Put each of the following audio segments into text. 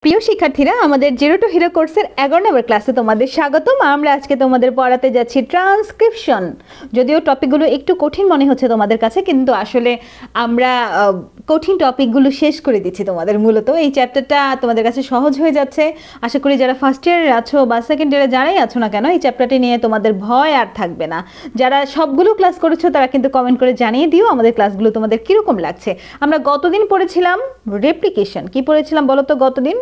প্রিয় শিক্ষার্থীরা, আমাদের জিরো টু হিরো কোর্সের 11 নম্বর ক্লাসে তোমাদের স্বাগতম। আমরা আজকে তোমাদের পড়াতে যাচ্ছি ট্রান্সক্রিপশন। যদিও টপিকগুলো একটু কঠিন মনে হচ্ছে তোমাদের কাছে, কিন্তু আসলে আমরা কঠিন টপিকগুলো শেষ করে দিচ্ছি তোমাদের। মূলত এই চ্যাপ্টারটা তোমাদের কাছে সহজ হয়ে যাচ্ছে। আশা করি যারা ফার্স্ট ইয়ারে আছো বা সেকেন্ড ইয়ারে যারাই আছো না কেন, এই চ্যাপ্টারটি নিয়ে তোমাদের ভয় আর থাকবে না। যারা সবগুলো ক্লাস করেছো তারা কিন্তু কমেন্ট করে জানিয়ে দিও আমাদের ক্লাসগুলো তোমাদের কীরকম লাগছে। আমরা গতদিন পড়েছিলাম রেপ্লিকেশন। কি পড়েছিলাম বলো তো গতদিন?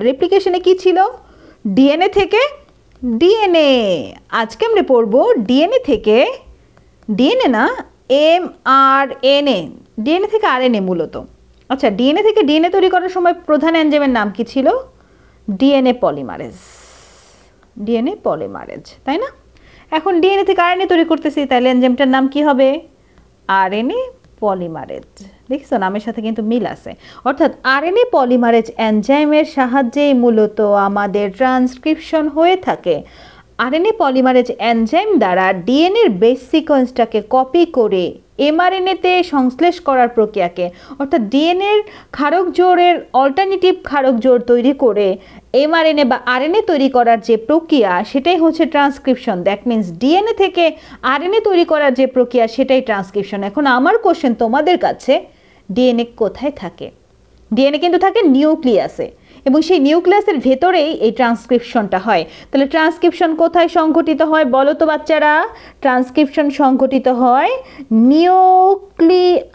রেপ্লিকেশনে কি ছিল? ডিএনএ থেকে ডিএনএ। আজকে আমরা পড়বো ডিএনএ থেকে ডিএনএ না, mRNA। ডিএনএ থেকে আরএনএ মূলত। আচ্ছা, ডিএনএ থেকে ডিএনএ তৈরি করার সময় প্রধান এনজাইমের নাম কি ছিল? DNA polymerase. ডিএনএ পলিমারেজ, তাই না? এখন ডিএনএ থেকে আরএনএ তৈরি করতেছি, তাহলে এনজাইমটার নাম কি হবে? RNA polymerase. দেখছো, নামের সাথে কিন্তু মিল আছে। অর্থাৎ আরএনএ পলিমারেজ এনজাইমের সাহায্যে মূলত আমাদের ট্রান্সক্রিপশন হয়ে থাকে। আরএনএ পলিমারেজ এনজাইম দ্বারা ডিএনএর বেস সিকোয়েন্সটাকে কপি করে এমআরএনএতে সংশ্লেষ করার প্রক্রিয়াকে, অর্থাৎ ডিএনএর ক্ষারক জোড়ের অল্টারনেটিভ ক্ষারক জোড় তৈরি করে এমআরএনএ বা আরএনএ তৈরি করার যে প্রক্রিয়া, সেটাই হচ্ছে ট্রান্সক্রিপশন। দ্যাট মিন্স ডিএনএ থেকে আরএনএ তৈরি করার যে প্রক্রিয়া, সেটাই ট্রান্সক্রিপশন। এখন আমার কোশ্চেন তোমাদের কাছে, ডিএনএ কোথায় থাকে? ডিএনএ কিন্তু থাকে নিউক্লিয়াসে, এবং সেই নিউক্লিয়াসের ভেতরেই এই ট্রান্সক্রিপশনটা হয়। তাহলে ট্রান্সক্রিপশন কোথায় সংঘটিত হয় বলো তো বাচ্চারা? ট্রান্সক্রিপশন সংঘটিত হয় নিউক্লিয়াসে।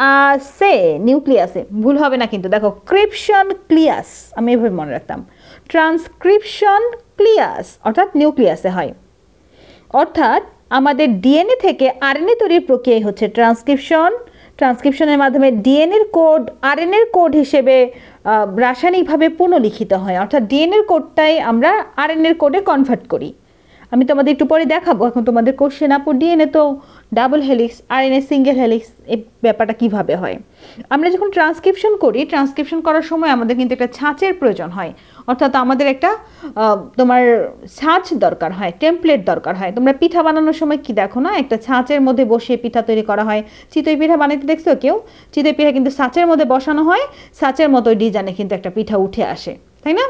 নিউক্লিয়াসে ভুল হবে না কিন্তু, দেখো ক্রিপশন ক্লিয়াস, আমি এভাবে মনে রাখতাম। ট্রান্সক্রিপশন ক্লিয়াস অর্থাৎ নিউক্লিয়াসে হয়। অর্থাৎ আমাদের ডিএনএ থেকে আরএনএ তৈরির প্রক্রিয়াই হচ্ছে ট্রান্সক্রিপশন। ট্রান্সক্রিপশনের মাধ্যমে ডিএনএর কোড আরএনএর কোড হিসেবে রাসায়নিকভাবে পুনর্লিখিত হয়। অর্থাৎ ডিএনএর কোডটাই আমরা আরএনএর কোডে কনভার্ট করি। আমি তোমাদের একটু পরে দেখাবো। এখন তোমাদের কোশ্চেন, আপু ডিএনএ তো double helix, RNA single helix, এই ব্যাপারটা কিভাবে হয়? আমরা যখন ট্রান্সক্রিপশন করি, ট্রান্সক্রিপশন করার সময় আমাদের কিন্তু একটা ছাঁচের প্রয়োজন হয়। অর্থাৎ আমাদের একটা তোমার ছাঁচ দরকার হয়, টেমপ্লেট দরকার হয়। তোমরা পিঠা বানানোর সময় কি দেখো না, একটা ছাঁচের মধ্যে বসিয়ে পিঠা তৈরি করা হয়। চিতই পিঠা বানাইতে দেখছো কেউ? চিতই পিঠা কিন্তু ছাঁচের মধ্যে বসানো হয়, ছাঁচের মতো ডিজাইনে কিন্তু একটা পিঠা উঠে আসে, তাই না?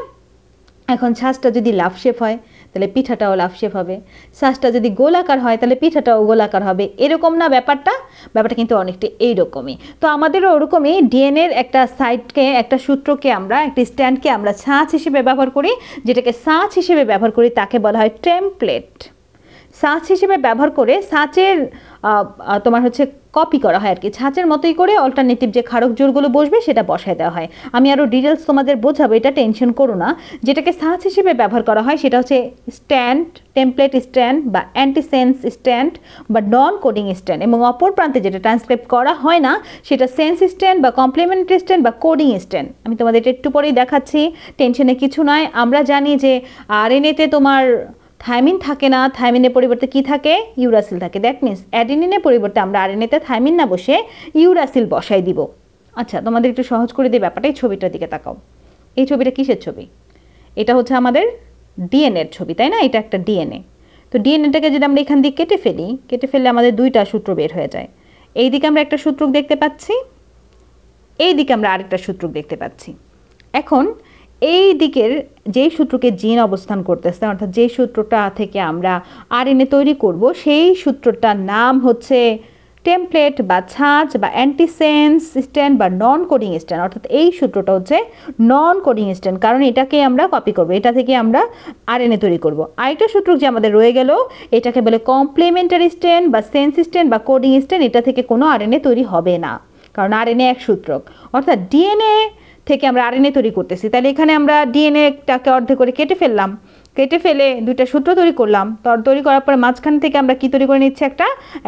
এখন ছাঁচটা যদি লাভ শেপ হয় তাহলে পিঠাটাও লাভ শেপ হবে, ছাঁচটা যদি গোলাকার হয় তাহলে পিঠাটাও গোলাকার হবে। এরকম না ব্যাপারটা? ব্যাপারটা কিন্তু অনেকটা এইরকমই। তো আমাদেরও ওরকমই ডিএনএর একটা সাইডকে, একটা সূত্রকে আমরা, একটা স্ট্যান্ডকে আমরা ছাঁচ হিসেবে ব্যবহার করি। যেটাকে ছাঁচ হিসেবে ব্যবহার করি তাকে বলা হয় টেমপ্লেট। ছাঁচ হিসেবে ব্যবহার করে ছাঁচের তোমার হচ্ছে কপি করা হয় আর কি। ছাঁচের মতোই করে অল্টারনেটিভ যে ক্ষারক জোড়গুলো বসবে সেটা বসায় দেওয়া হয়। আমি আরও ডিটেলস তোমাদের বোঝাবো, এটা টেনশন করো না। যেটাকে ছাঁচ হিসেবে ব্যবহার করা হয় সেটা হচ্ছে স্ট্যান্ড, টেমপ্লেট স্ট্যান্ড বা অ্যান্টিসেন্স স্ট্যান্ড বা নন কোডিং স্ট্যান্ড। এবং অপর প্রান্তে যেটা ট্রান্সক্রাইব করা হয় না সেটা সেন্স স্ট্যান্ড বা কমপ্লিমেন্টারি স্ট্যান্ড বা কোডিং স্ট্যান্ড। আমি তোমাদের এটা একটু পরেই দেখাচ্ছি, টেনশনে কিছু নয়। আমরা জানি যে আরএনএতে তোমার থাইমিন থাকে না, থাইমিনের পরিবর্তে কি থাকে? ইউরাসিল থাকে। দ্যাট মিন্স অ্যাডেনিনের পরিবর্তে আমরা আরএনএতে থাইমিন না বসে ইউরাসিল বসাই দিব। আচ্ছা, তোমাদের একটু সহজ করে দিয়ে ব্যাপারটা, এই ছবিটার দিকে তাকাও। এই ছবিটা কিসের ছবি? এটা হচ্ছে আমাদের ডিএনএর ছবি, তাই না? এটা একটা ডিএনএ। তো ডিএনএটাকে যদি আমরা এখান দিয়ে কেটে ফেললে আমাদের দুইটা সূত্র বের হয়ে যায়। এই দিকে আমরা একটা সূত্রক দেখতে পাচ্ছি, এই দিকে আমরা আরেকটা সূত্রক দেখতে পাচ্ছি। এখন এই দিকের যেই সূত্রকে জিন অবস্থান করতেছে, অর্থাৎ যেই সূত্রটা থেকে আমরা আরএনএ তৈরি করব, সেই সূত্রটার নাম হচ্ছে টেমপ্লেট বা ছাঁচ বা অ্যান্টিসেন্স স্ট্যান্ড বা নন কোডিং স্ট্যান্ড। অর্থাৎ এই সূত্রটা হচ্ছে নন কোডিং স্ট্যান্ড, কারণ এটাকে আমরা কপি করব, এটা থেকে আমরা আরএনএ তৈরি করব। আরেকটা সূত্র যে আমাদের রয়ে গেল, এটাকে বলে কমপ্লিমেন্টারি স্ট্যান্ড বা সেন্স স্ট্যান্ড বা কোডিং স্ট্যান্ড। এটা থেকে কোনো আরএনএ তৈরি হবে না, কারণ আরএনএ এক সূত্রক। অর্থাৎ ডিএনএ থেকে আমরা আরএনএ তৈরি করতেছি, তাহলে এখানে আমরা ডিএনএটাকে অর্ধেক করে কেটে ফেললাম, কেটে ফেলে দুইটা সূত্র তৈরি করলাম। তৈরি করার পরে মাঝখান থেকে আমরা কি তৈরি করে নিচ্ছি?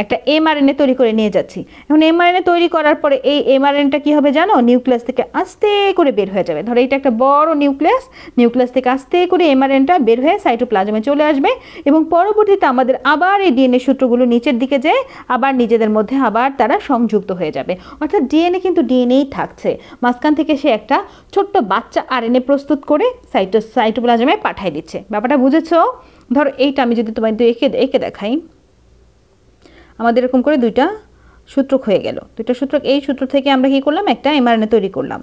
একটা এমআরএনএ তৈরি করে নিয়ে যাচ্ছি। এখন এমআরএনএ তৈরি করার পরে এই এমআরএনএটা কি হবে জানো? নিউক্লিয়াস থেকে আস্তে করে বের হয়ে যাবে। ধরো এটা একটা বড় নিউক্লিয়াস, নিউক্লিয়াস থেকে আস্তে করে এমআরএনএটা বের হয়ে সাইটোপ্লাজমে চলে আসবে, এবং পরবর্তীতে আমাদের আবার এই ডিএনএ সূত্রগুলো নিচের দিকে যেয়ে আবার নিজেদের মধ্যে আবার তারা সংযুক্ত হয়ে যাবে। অর্থাৎ ডিএনএ কিন্তু ডিএনএই থাকছে, মাঝখান থেকে সে একটা ছোট্ট বাচ্চা আরএনএ প্রস্তুত করে সাইটোপ্লাজমে পাঠিয়ে দিচ্ছে। ব্যাপারটা বুঝেছো? ধরো এইটা আমি যদি তোমাদের এঁকে দেখাই, আমাদের এরকম করে দুইটা সূত্রক হয়ে গেল। দুইটা সূত্রক, এই সূত্র থেকে আমরা কি করলাম? একটা এমআরএনএ তৈরি করলাম।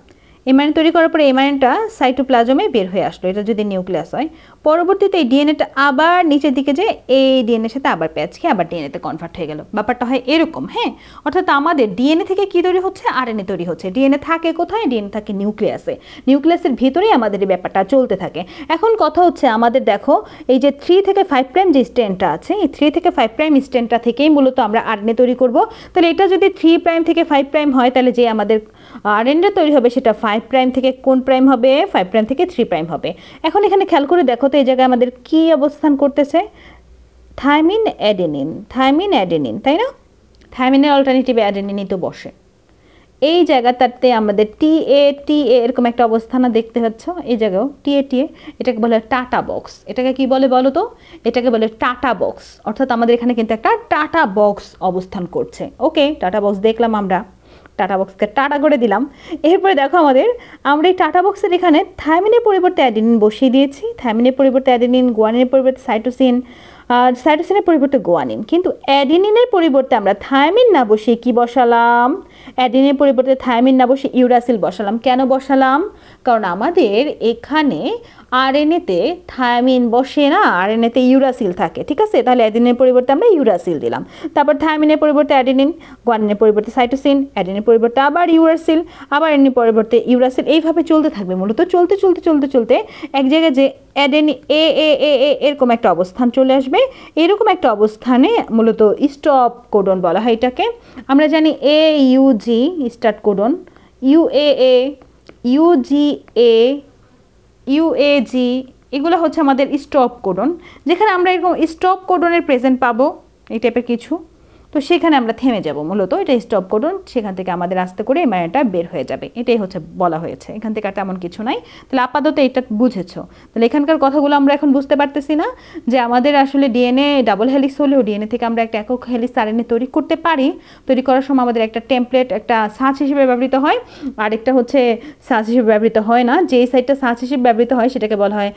এমআরএনএ তৈরি করার পরে এমআরএনএটা সাইটোপ্লাজমে বের হয়ে আসলো, এটা যদি নিউক্লিয়াস হয়। পরবর্তীতে এই ডিএনএটা আবার নিচের দিকে যে এই ডিএনএর সাথে আবার প্যাচ খেয়ে আবার ডিএনএতে কনভার্ট হয়ে গেল। ব্যাপারটা হয় এরকম, হ্যাঁ। অর্থাৎ আমাদের ডিএনএ থেকে কি তৈরি হচ্ছে, আরএনএ তৈরি হচ্ছে। ডিএনএ থাকে কোথায়, ডিএনএ থাকে নিউক্লিয়াসে, নিউক্লিয়াসের ভিতরেই আমাদের এই ব্যাপারটা চলতে থাকে। এখন কথা হচ্ছে আমাদের দেখো এই যে 3 থেকে 5 প্রাইম যে স্ট্র্যান্ডটা আছে, এই 3 থেকে 5 প্রাইম স্ট্র্যান্ডটা থেকেই মূলত আমরা আরএনএ তৈরি করব। তাহলে এটা যদি 3 প্রাইম থেকে 5 প্রাইম হয়, তাহলে যে আমাদের আরএনএ তৈরি হবে সেটা 5 প্রাইম থেকে কোন প্রাইম হবে, 5 প্রাইম থেকে 3 প্রাইম হবে। এখন এখানে খেয়াল করে দেখো তো এই জায়গায় আমাদের কি অবস্থান করতেছে, থাইমিন অ্যাডেনিন, থাইমিন অ্যাডেনিন, তাই না? থাইমিনের অল্টারনেটিভে অ্যাডেনিনই তো বসে। এই জায়গাটাতে আমাদের টিএ টিএ এরকম একটা অবস্থান দেখতে পাচ্ছ, এই জায়গাও টিএ টিএ, এটাকে বলে টাটা বক্স। এটাকে কি বলে বলো তো, এটাকে বলে টাটা বক্স। অর্থাৎ আমাদের এখানে কিন্তু একটা টাটা বক্স অবস্থান করছে। ওকে, টাটা বক্স দেখলাম আমরা, টাটা বক্সকে টাটা করে দিলাম। এরপরে দেখো আমরা এই টাটা বক্সের এখানে থাইমিনের পরিবর্তে অ্যাডেনিন বসিয়ে দিয়েছি, থাইমিনের পরিবর্তে অ্যাডেনিন, গুয়ানিনের পরিবর্তে সাইটোসিন, আর সাইটোসিনের পরিবর্তে গুয়ানিন। কিন্তু অ্যাডেনিনের পরিবর্তে আমরা থাইমিন না বসিয়ে কি বসালাম, অ্যাডেনিনের পরিবর্তে থাইমিন না বসিয়ে ইউরাসিল বসালাম। কেন বসালাম? কারণ আমাদের এখানে আরএনএতে থাইমিন বসে না, আরএনএতে ইউরাসিল থাকে, ঠিক আছে? তাহলে অ্যাডেনিনের পরিবর্তে আমরা ইউরাসিল দিলাম। তারপর থাইমিনের পরিবর্তে অ্যাডেনিন, গুয়ানিনের পরিবর্তে সাইটোসিন, অ্যাডেনিনের পরিবর্তে আবার ইউরাসিল, আবার অ্যাডেনিনের পরিবর্তে ইউরাসিল, এইভাবে চলতে থাকবে। মূলত চলতে চলতে চলতে চলতে এক জায়গায় যে অ্যাডেনিন এ এ এ এ এরকম একটা অবস্থান চলে আসবে। এরকম একটা অবস্থানে মূলত স্টপ কোডন বলা হয় এটাকে। আমরা জানি এ ইউজি স্টার্ট কোডন, ইউএএ, ইউজিএ, ইউএজি, এগুলো হচ্ছে আমাদের স্টপ কোডন। যেখানে আমরা এরকম স্টপ কোডনের প্রেজেন্ট পাবো এই টাইপের কিছু, তো সেখানে আমরা থেমে যাব। মূলত এটা স্টপ কোডন, সেখান থেকে আমাদের আস্তে করে এমআরএনএটা বের হয়ে যাবে, এটাই হচ্ছে বলা হয়েছে। এখান থেকে তেমন কিছু নাই। তাহলে আপাতত এটা বুঝেছো। তাহলে এখানকার কথাগুলো আমরা এখন বুঝতে পারতেছি না যে আমাদের আসলে ডিএনএ ডাবল হেলিক্স হলেও ডিএনএ থেকে আমরা একটা একক হেলিক্স আরএনএ তৈরি করতে পারি। তৈরি করার সময় আমাদের একটা টেমপ্লেট, একটা সাঁচ হিসেবে ব্যবহৃত হয়, আরেকটা হচ্ছে সাঁচ হিসেবে ব্যবহৃত হয় না। যেই সাইডটা সাঁচ হিসেবে ব্যবহৃত হয় সেটাকে বলা হয়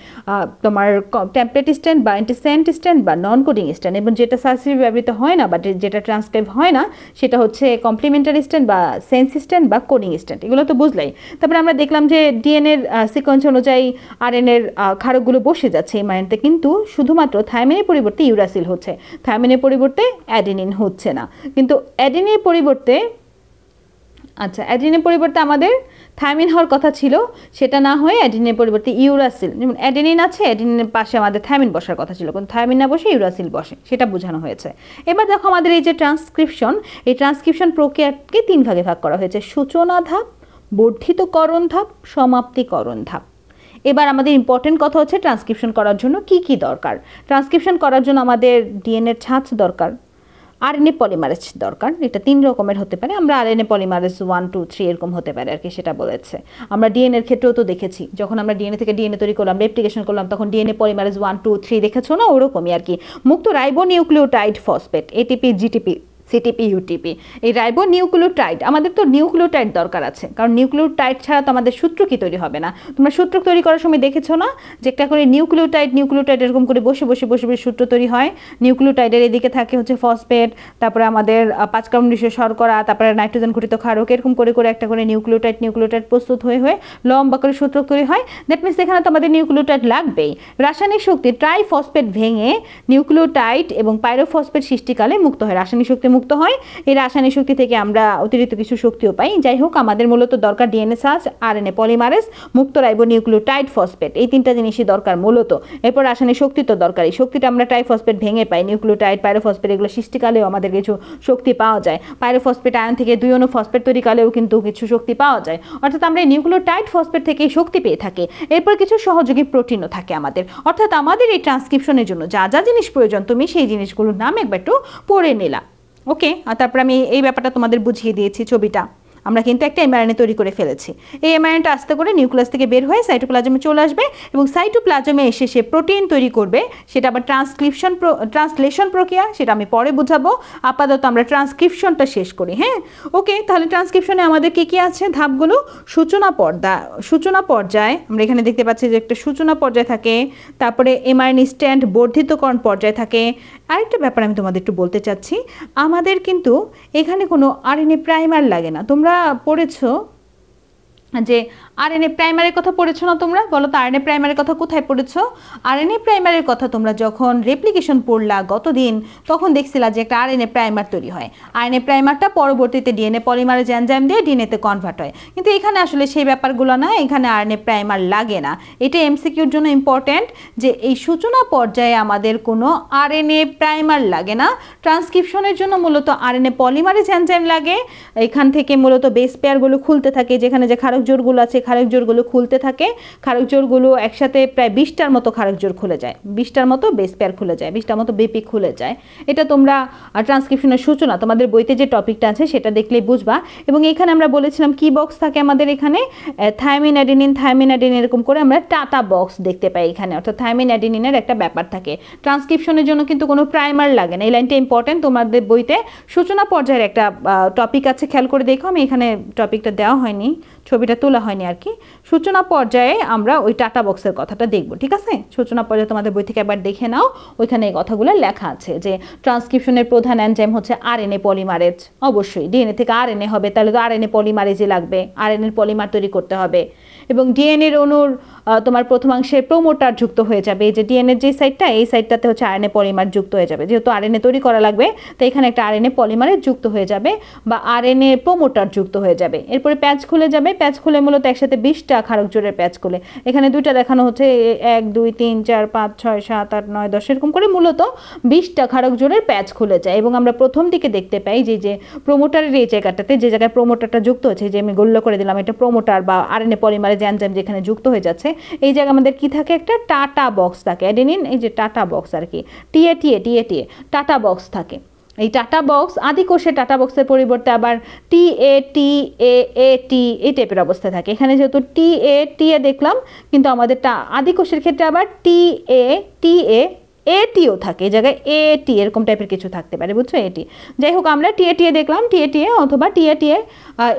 তোমার টেমপ্লেট স্ট্যান্ড বা অ্যান্টিসেন্ট স্ট্যান্ড বা নন কোডিং স্ট্যান্ড, এবং যেটা সাঁচ হিসেবে ব্যবহৃত হয় না বা যেটা ট্রান্সক্রাইব হয় না সেটা হচ্ছে কমপ্লিমেন্টারি স্ট্যান্ড বা সেন্স স্ট্যান্ড বা কোডিং স্ট্যান্ড। এগুলো তো বুঝলাই। তারপরে আমরা দেখলাম যে ডিএনএর সিকোয়েন্স অনুযায়ী আরএনএর ক্ষারকগুলো বসে যাচ্ছে এমআরএনএতে, কিন্তু শুধুমাত্র থাইমিনের পরিবর্তে ইউরাসিল হচ্ছে, থাইমিনের পরিবর্তে অ্যাডেনিন হচ্ছে না। কিন্তু অ্যাডেনিনের পরিবর্তে অ্যাডেনিনের পরিবর্তে আমাদের থাইমিন হওয়ার কথা ছিল, সেটা না হয়ে অ্যাডেনিনের পরিবর্তে ইউরাসিল, যেমন অ্যাডেনিন আছে, অ্যাডেনিনের পাশে আমাদের থাইমিন বসার কথা ছিল, কিন্তু থাইমিন না বসে ইউরাসিল বসে, সেটা বোঝানো হয়েছে। এবার দেখো আমাদের এই যে ট্রান্সক্রিপশন, এই ট্রান্সক্রিপশন প্রক্রিয়াকে 3 ভাগে ভাগ করা হয়েছে: সূচনা ধাপ, বর্ধিতকরণ ধাপ, সমাপ্তিকরণ ধাপ। এবার আমাদের ইম্পর্টেন্ট কথা হচ্ছে ট্রান্সক্রিপশন করার জন্য কি কি দরকার। ট্রান্সক্রিপশন করার জন্য আমাদের ডিএনএর ছাঁচ দরকার, আরএনএ পলিমারেজ দরকার। এটা 3 রকমের হতে পারে। আমরা আরএনএ পলিমারেজ 1, 2, 3 এরকম হতে পারে আর কি, সেটা বলেছে। আমরা ডিএনএর ক্ষেত্রেও তো দেখেছি, যখন আমরা ডিএনএ থেকে ডিএনএ তৈরি করলাম, রেপ্লিকেশন করলাম, তখন ডিএনএ পলিমারেজ 1, 2, 3 দেখেছো না? ওরকমই আর কি। মুক্ত ribonucleotide phosphate, ATP, GTP, CTP, UTP, এই রাইবোনিউক্লিওটাইড, আমাদের তো নিউক্লিওটাইড দরকার আছে, কারণ নিউক্লিওটাইড ছাড়া তো আমাদের সূত্র কি তৈরি হবে না। তোমরা সূত্র তৈরি করার সময় দেখেছো না যে একটা করে নিউক্লিওটাইড এরকম করে বসে বসে বসে বসে সূত্র তৈরি হয়। নিউক্লিওটাইডের এদিকে থাকে হচ্ছে ফসফেট, তারপরে আমাদের 5 কার্বন মিশ্রিত শর্করা, তারপরে নাইট্রোজেন ঘটিত ক্ষারক, এরকম করে করে একটা করে নিউক্লিওটাইড প্রস্তুত হয়ে লম্বা করে সূত্র তৈরি হয়। দ্যাট মিনস এখানে তো আমাদের নিউক্লিওটাইড লাগবেই। রাসায়নিক শক্তি ট্রাইফসফেট ভেঙে নিউক্লিওটাইড এবং পাইরোফসফেট সৃষ্টিকালে মুক্ত হয়, রাসায়নিক শক্তি মুক্ত হয়। এই রাসায়নিক শক্তি থেকে আমরা অতিরিক্ত কিছু শক্তিও পাই। যাই হোক, আমাদের মূলত দরকার ডিএনএ ছাঁচ, আরএনএ পলিমারেজ, মুক্ত রাইবোনিউক্লিওটাইড ফসফেট, এই 3টা জিনিসই দরকার মূলত। এরপর রাসায়নিক শক্তি তো দরকার, এই শক্তিটা আমরা ট্রাইফসফেট ভেঙে পাই, নিউক্লিওটাইড, পাইরোফসফেট, এগুলো সৃষ্টিকালেও আমাদের কিছু শক্তি পাওয়া যায়। পাইরোফসফেট আয়ন থেকে 2 অণু ফসফেট তৈরিকালেও কিন্তু কিছু শক্তি পাওয়া যায়। অর্থাৎ আমরা এই নিউক্লিওটাইড ফসফেট থেকে শক্তি পেয়ে থাকি। এরপর কিছু সহযোগী প্রোটিনও থাকে আমাদের। অর্থাৎ আমাদের এই ট্রান্সক্রিপশনের জন্য যা যা জিনিস প্রয়োজন, তুমি সেই জিনিসগুলোর নাম একবার একটু পড়ে নিলা। ওকে, আর তারপর আমি এই ব্যাপারটা তোমাদের বুঝিয়ে দিয়েছি ছবিটা। আমরা কিন্তু একটা এমআরএনএ তৈরি করে ফেলেছি। এই এমআরএনএটা আস্তে করে নিউক্লিয়াস থেকে বের হয়ে সাইটোপ্লাজমে চলে আসবে এবং সাইটোপ্লাজমে এসে সে প্রোটিন তৈরি করবে। সেটা আবার ট্রান্সলেশন প্রক্রিয়া, সেটা আমি পরে বুঝাবো। আপাতত আমরা ট্রান্সক্রিপশনটা শেষ করি। হ্যাঁ, ওকে। তাহলে ট্রান্সক্রিপশনে আমাদের কি কি আছে ধাপগুলো? সূচনা পর্যায়, আমরা এখানে দেখতে পাচ্ছি যে একটা সূচনা পর্যায় থাকে, তারপরে এমআরএনএ স্ট্যান্ড বর্ধিতকরণ পর্যায় থাকে। আরেকটা ব্যাপার আমি তোমাদের একটু বলতে চাচ্ছি, আমাদের কিন্তু এখানে কোনো আরএনএ প্রাইমার লাগে না। তোমরা পড়েছো যে আরএনএ প্রাইমারের কথা পড়েছো না তোমরা? বলো তো আরএনএ প্রাইমারের কথা কোথায় পড়েছো? আরএনএ প্রাইমারের কথা তোমরা যখন রেপ্লিকেশন পড়লা গতদিন, তখন দেখছিলা যে একটা আরএনএ প্রাইমার তৈরি হয়। আরএনএ প্রাইমারটা পরবর্তীতে ডিএনএ পলিমারেজ এনজাইম দিয়ে ডিএনএতে কনভার্ট হয়। কিন্তু এখানে আসলে সেই ব্যাপারগুলো না, এখানে আরএনএ প্রাইমার লাগে না। এটা এমসিকিউর জন্য ইম্পর্ট্যান্ট যে এই সূচনা পর্যায়ে আমাদের কোনো আরএনএ প্রাইমার লাগে না। ট্রান্সক্রিপশনের জন্য মূলত আরএনএ পলিমারেজ এনজাইম লাগে। এখান থেকে মূলত বেস পেয়ারগুলো খুলতে থাকে, যেখানে যে ক্ষারক জোড়গুলো আছে ক্ষারক জোড়গুলো খুলতে থাকে। ক্ষারক জোড়গুলো একসাথে প্রায় 20টার মতো ক্ষারক জোড় খুলে যায়, 20টার মতো বেস পেয়ার খুলে যায়, 20টার মতো বিপি খুলে যায়। এটা তোমরা ট্রান্সক্রিপশনের সূচনা তোমাদের বইতে যে টপিকটা আছে সেটা দেখলেই বুঝবা। এবং এখানে আমরা বলেছিলাম কি বক্স থাকে আমাদের এখানে, থাইমিন অ্যাডেনিন এরকম করে আমরা টাটা বক্স দেখতে পাই এখানে, অর্থাৎ থাইমিন অ্যাডেনিনের একটা ব্যাপার থাকে। ট্রান্সক্রিপশনের জন্য কিন্তু কোনো প্রাইমার লাগে না। এই লাইনটা ইম্পর্টেন্ট, তোমাদের বইতে সূচনা পর্যায়ের একটা টপিক আছে, খেয়াল করে দেখো। আমি এখানে টপিকটা দেওয়া হয়নি, ছবিটা তোলা হয়নি আর কি। সূচনা পর্যায়ে আমরা ওই টাটা বক্সের কথাটা দেখব, ঠিক আছে? সূচনা পর্যায়ে তোমাদের বই থেকে একবার দেখে নাও, ওইখানে এই কথাগুলো লেখা আছে যে ট্রান্সক্রিপশনের প্রধান এনজাইম হচ্ছে আরএনএ পলিমারেজ। অবশ্যই ডিএনএ থেকে আরএনএ হবে, তাহলে তো আরএনএ পলিমারেজই লাগবে, আরএনএ পলিমার তৈরি করতে হবে। এবং ডিএনএর অণুর তোমার প্রথমাংশে প্রোমোটার যুক্ত হয়ে যাবে। এই যে ডিএনএর যে সাইডটা, এই সাইডটাতে হচ্ছে আরএনএ পলিমার যুক্ত হয়ে যাবে। যেহেতু আরএনএ তৈরি করা লাগবে, তো এখানে একটা আরএনএ পলিমারেজ যুক্ত হয়ে যাবে বা আরএনএ প্রোমোটার যুক্ত হয়ে যাবে। এরপরে প্যাচ খুলে যাবে, প্যাচ খুলে মূলত একসাথে 20টা ক্ষারক জোড়ের প্যাচ খুলে, এখানে 2টা দেখানো হচ্ছে, 1 2 3 4 5 6 7 8 9 10 এরকম করে মূলত 20টা ক্ষারক জোড়ের প্যাচ খুলে যায়। এবং আমরা প্রথম দিকে দেখতে পাই যে প্রোমোটারের এই জায়গাটাতে, যে জায়গায় প্রোমোটারটা যুক্ত হচ্ছে, যে আমি গোল্লা করে দিলাম, এটা প্রোমোটার বা আরএনএ পলিমারেজ এনজাইম যেখানে যুক্ত হয়ে যাচ্ছে, এই জায়গায় আমাদের কি থাকে, একটা টাটা বক্স থাকে। অ্যাডেনিন, এই যে টাটা বক্স আর কি, টিএ টাটা বক্স থাকে। এই টাটা বক্স আদি কোষে টাটা বক্সের পরিবর্তে আবার টি এই টাইপের অবস্থা থাকে। এখানে যেহেতু টি এ দেখলাম, কিন্তু আমাদের আদি কোষের ক্ষেত্রে আবার এটিও থাকে, এই জায়গায় এটি এরকম টাইপের কিছু থাকতে পারে, বুঝছো? এটি, যাই হোক, আমরা টিএ দেখলাম, টিএ অথবা টিএ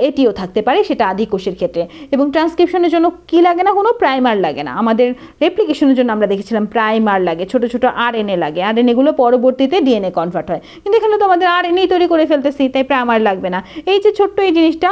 এটিও থাকতে পারে, সেটা আদি কোষের ক্ষেত্রে। এবং ট্রান্সক্রিপশনের জন্য কি লাগে না, কোনো প্রাইমার লাগে না। আমাদের রেপ্লিকেশনের জন্য আমরা দেখেছিলাম প্রাইমার লাগে, ছোট ছোট আরএনএ লাগে, আরএনএগুলো পরবর্তীতে ডিএনএ কনভার্ট হয়। কিন্তু এখানে তো আমাদের আরএনএ তৈরি করে ফেলতেছি, তাই প্রাইমার লাগবে না। এই যে ছোট্ট এই জিনিসটা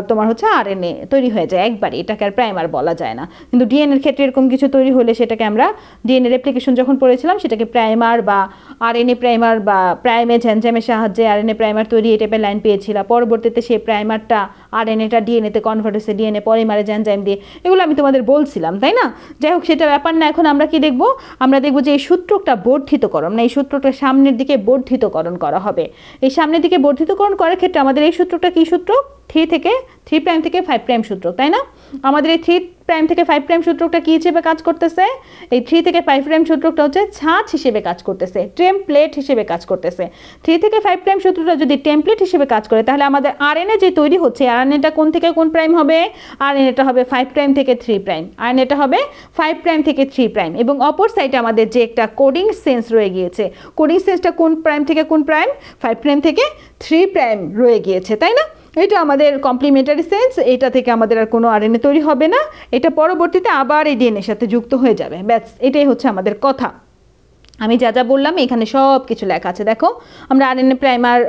তোমার হচ্ছে আরএনএ তৈরি হয়ে যায় একবারে, এটাকে আর প্রাইমার বলা যায় না। কিন্তু ডিএনএর ক্ষেত্রে এরকম কিছু তৈরি হলে সেটাকে আমরা ডিএনএ রেপ্লিকেশন যখন পড়েছিলাম, সেটাকে প্রাইমার বা আরএনএ প্রাইমার বা প্রাইমেজ এনজাইমের সাহায্যে আরএনএ প্রাইমার তৈরি, এই টাইপের লাইন পেয়েছিলাম। পরবর্তীতে সেই প্রাইমারটা আরএনএটা ডিএনএতে কনভার্ট হয়েছে ডিএনএ পলিমারেজ এনজাইম দিয়ে, এগুলো আমি তোমাদের বলছিলাম, তাই না? যাই হোক, সেটা ব্যাপার না। এখন আমরা কি দেখব? আমরা দেখব যে এই সূত্রটা বর্ধিতকরণ, এই সূত্রটা সামনের দিকে বর্ধিতকরণ করা হবে। এই সামনের দিকে বর্ধিতকরণ করার ক্ষেত্রে আমাদের এই সূত্রটা কি সূত্র? 3 প্রাইম থেকে 5 প্রাইম সূত্র, তাই না? আমাদের এই 3 প্রাইম থেকে 5 প্রাইম সূত্রটা কি হিসেবে কাজ করতেছে? এই 3 থেকে 5 প্রাইম সূত্রটা হচ্ছে ছাঁচ হিসেবে কাজ করতেছে, টেমপ্লেট হিসেবে কাজ করতেছে। 3 থেকে 5 প্রাইম সূত্রটা যদি টেমপ্লেট হিসেবে কাজ করে, তাহলে আমাদের আরএনএ যে তৈরি হচ্ছে, আরএনএটা কোন থেকে কোন প্রাইম হবে? আরএনএটা হবে 5 প্রাইম থেকে 3 প্রাইম, আরএনএটা হবে 5 প্রাইম থেকে 3 প্রাইম। এবং অপর সাইডে আমাদের যে একটা কোডিং সেন্স রয়ে গিয়েছে, কোডিং সেন্সটা কোন প্রাইম থেকে কোন প্রাইম? 5 প্রাইম থেকে 3 প্রাইম রয়ে গিয়েছে, তাই না? এটা আমাদের কমপ্লিমেন্টারি সেন্স, এটা থেকে আমাদের আর কোনো আরএনএ তৈরি হবে না, এটা পরবর্তীতে আবার এই ডিএনএর সাথে যুক্ত হয়ে যাবে। ব্যাস, এটাই হচ্ছে আমাদের কথা। আমি যা যা বললাম এখানে সব কিছু লেখা আছে, দেখো। আমরা RNA primer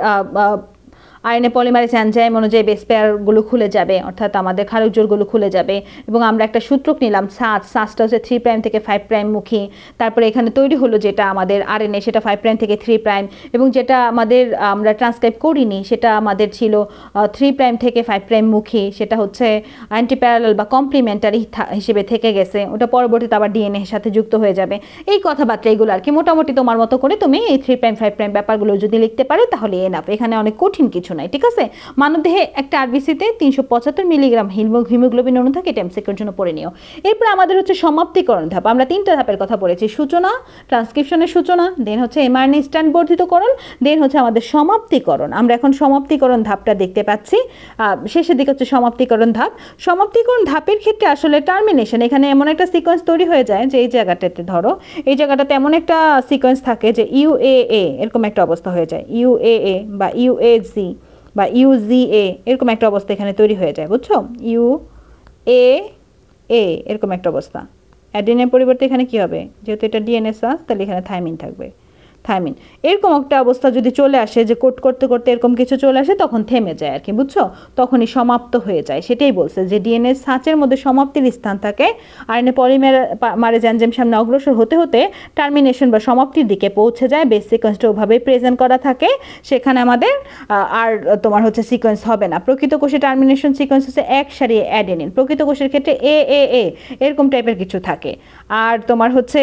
RNA polymerase enzyme অনুযায়ী বেস পেয়ারগুলো খুলে যাবে, অর্থাৎ আমাদের ক্ষারক জোড়গুলো খুলে যাবে। এবং আমরা একটা সূত্রক নিলাম, সাজটা হচ্ছে 3 প্রাইম থেকে 5 প্রাইম মুখী। তারপরে এখানে তৈরি হলো যেটা আমাদের আরএনএ, সেটা 5 প্রাইম থেকে 3 প্রাইম। এবং যেটা আমাদের আমরা ট্রান্সক্রাইব করিনি, সেটা আমাদের ছিল 3 প্রাইম থেকে 5 প্রাইম মুখী, সেটা হচ্ছে অ্যান্টিপ্যারালাল বা কমপ্লিমেন্টারি হিসেবে থেকে গেছে, ওটা পরবর্তীতে আবার ডিএনএ এর সাথে যুক্ত হয়ে যাবে। এই কথাবার্তা এগুলো আর কি মোটামুটি তোমার মতো করে তুমি এই 3 প্রাইম 5 প্রাইম ব্যাপারগুলো যদি লিখতে পারো তাহলে এনাফ। এখানে অনেক কঠিন কিছু নাই, ঠিক আছে? মানবদেহে একটা আরবিসিতে 375 মিলিগ্রাম হিমোগ্লোবিন অণু থাকে, এটা এমসিকিউর জন্য পড়ে নিও। এরপর আমাদের হচ্ছে সমাপ্তিকরণ ধাপ। আমরা 3টা ধাপের কথা পড়েছি, সূচনা, ট্রান্সক্রিপশনের সূচনা, দেন হচ্ছে এমআরএনএ স্ট্র্যান্ড বর্ধিতকরণ, দেন হচ্ছে আমাদের সমাপ্তিকরণ। আমরা এখন সমাপ্তিকরণ ধাপটা দেখতে পাচ্ছি, শেষের দিকে হচ্ছে সমাপ্তিকরণ ধাপ। সমাপ্তিকরণ ধাপের ক্ষেত্রে আসলে টার্মিনেশন, এখানে এমন একটা সিকোয়েন্স তৈরি হয়ে যায় যে এই জায়গাটাতে ধরো, এই জায়গাটাতে এমন একটা সিকোয়েন্স থাকে যে ইউএএ এরকম একটা অবস্থা হয়ে যায়, ইউএএ বা ইউএজি বা ইউজিএ এরকম একটা অবস্থা এখানে তৈরি হয়ে যায়, বুঝছো? ইউএএ এরকম একটা অবস্থা। অ্যাডেনিনের পরিবর্তে এখানে কি হবে? যেহেতু এটা ডিএনএ সাজ, তাহলে এখানে থাইমিন থাকবে। থাইমিন। এরকম একটা অবস্থা যদি চলে আসে যে কোট করতে করতে এরকম কিছু চলে আসে, তখন থেমে যায় আর কি, বুঝছো? তখনই সমাপ্ত হয়ে যায়। সেটাই বলছে যে ডিএনএ ছাঁচের মধ্যে সমাপ্তির স্থান থাকে, আরএনএ পলিমারেজ এনজাইম সামনে অগ্রসর হতে হতে টার্মিনেশন বা সমাপ্তির দিকে পৌঁছে যায়। বেস সিকোয়েন্সটা ওভাবেই প্রেজেন্ট করা থাকে, সেখানে আমাদের আর তোমার হচ্ছে সিকোয়েন্স হবে না। প্রকৃত কোষে টার্মিনেশন সিকোয়েন্স হচ্ছে এক সারি অ্যাডেনিন, প্রকৃত কোষের ক্ষেত্রে এ এরকম টাইপের কিছু থাকে। আর তোমার হচ্ছে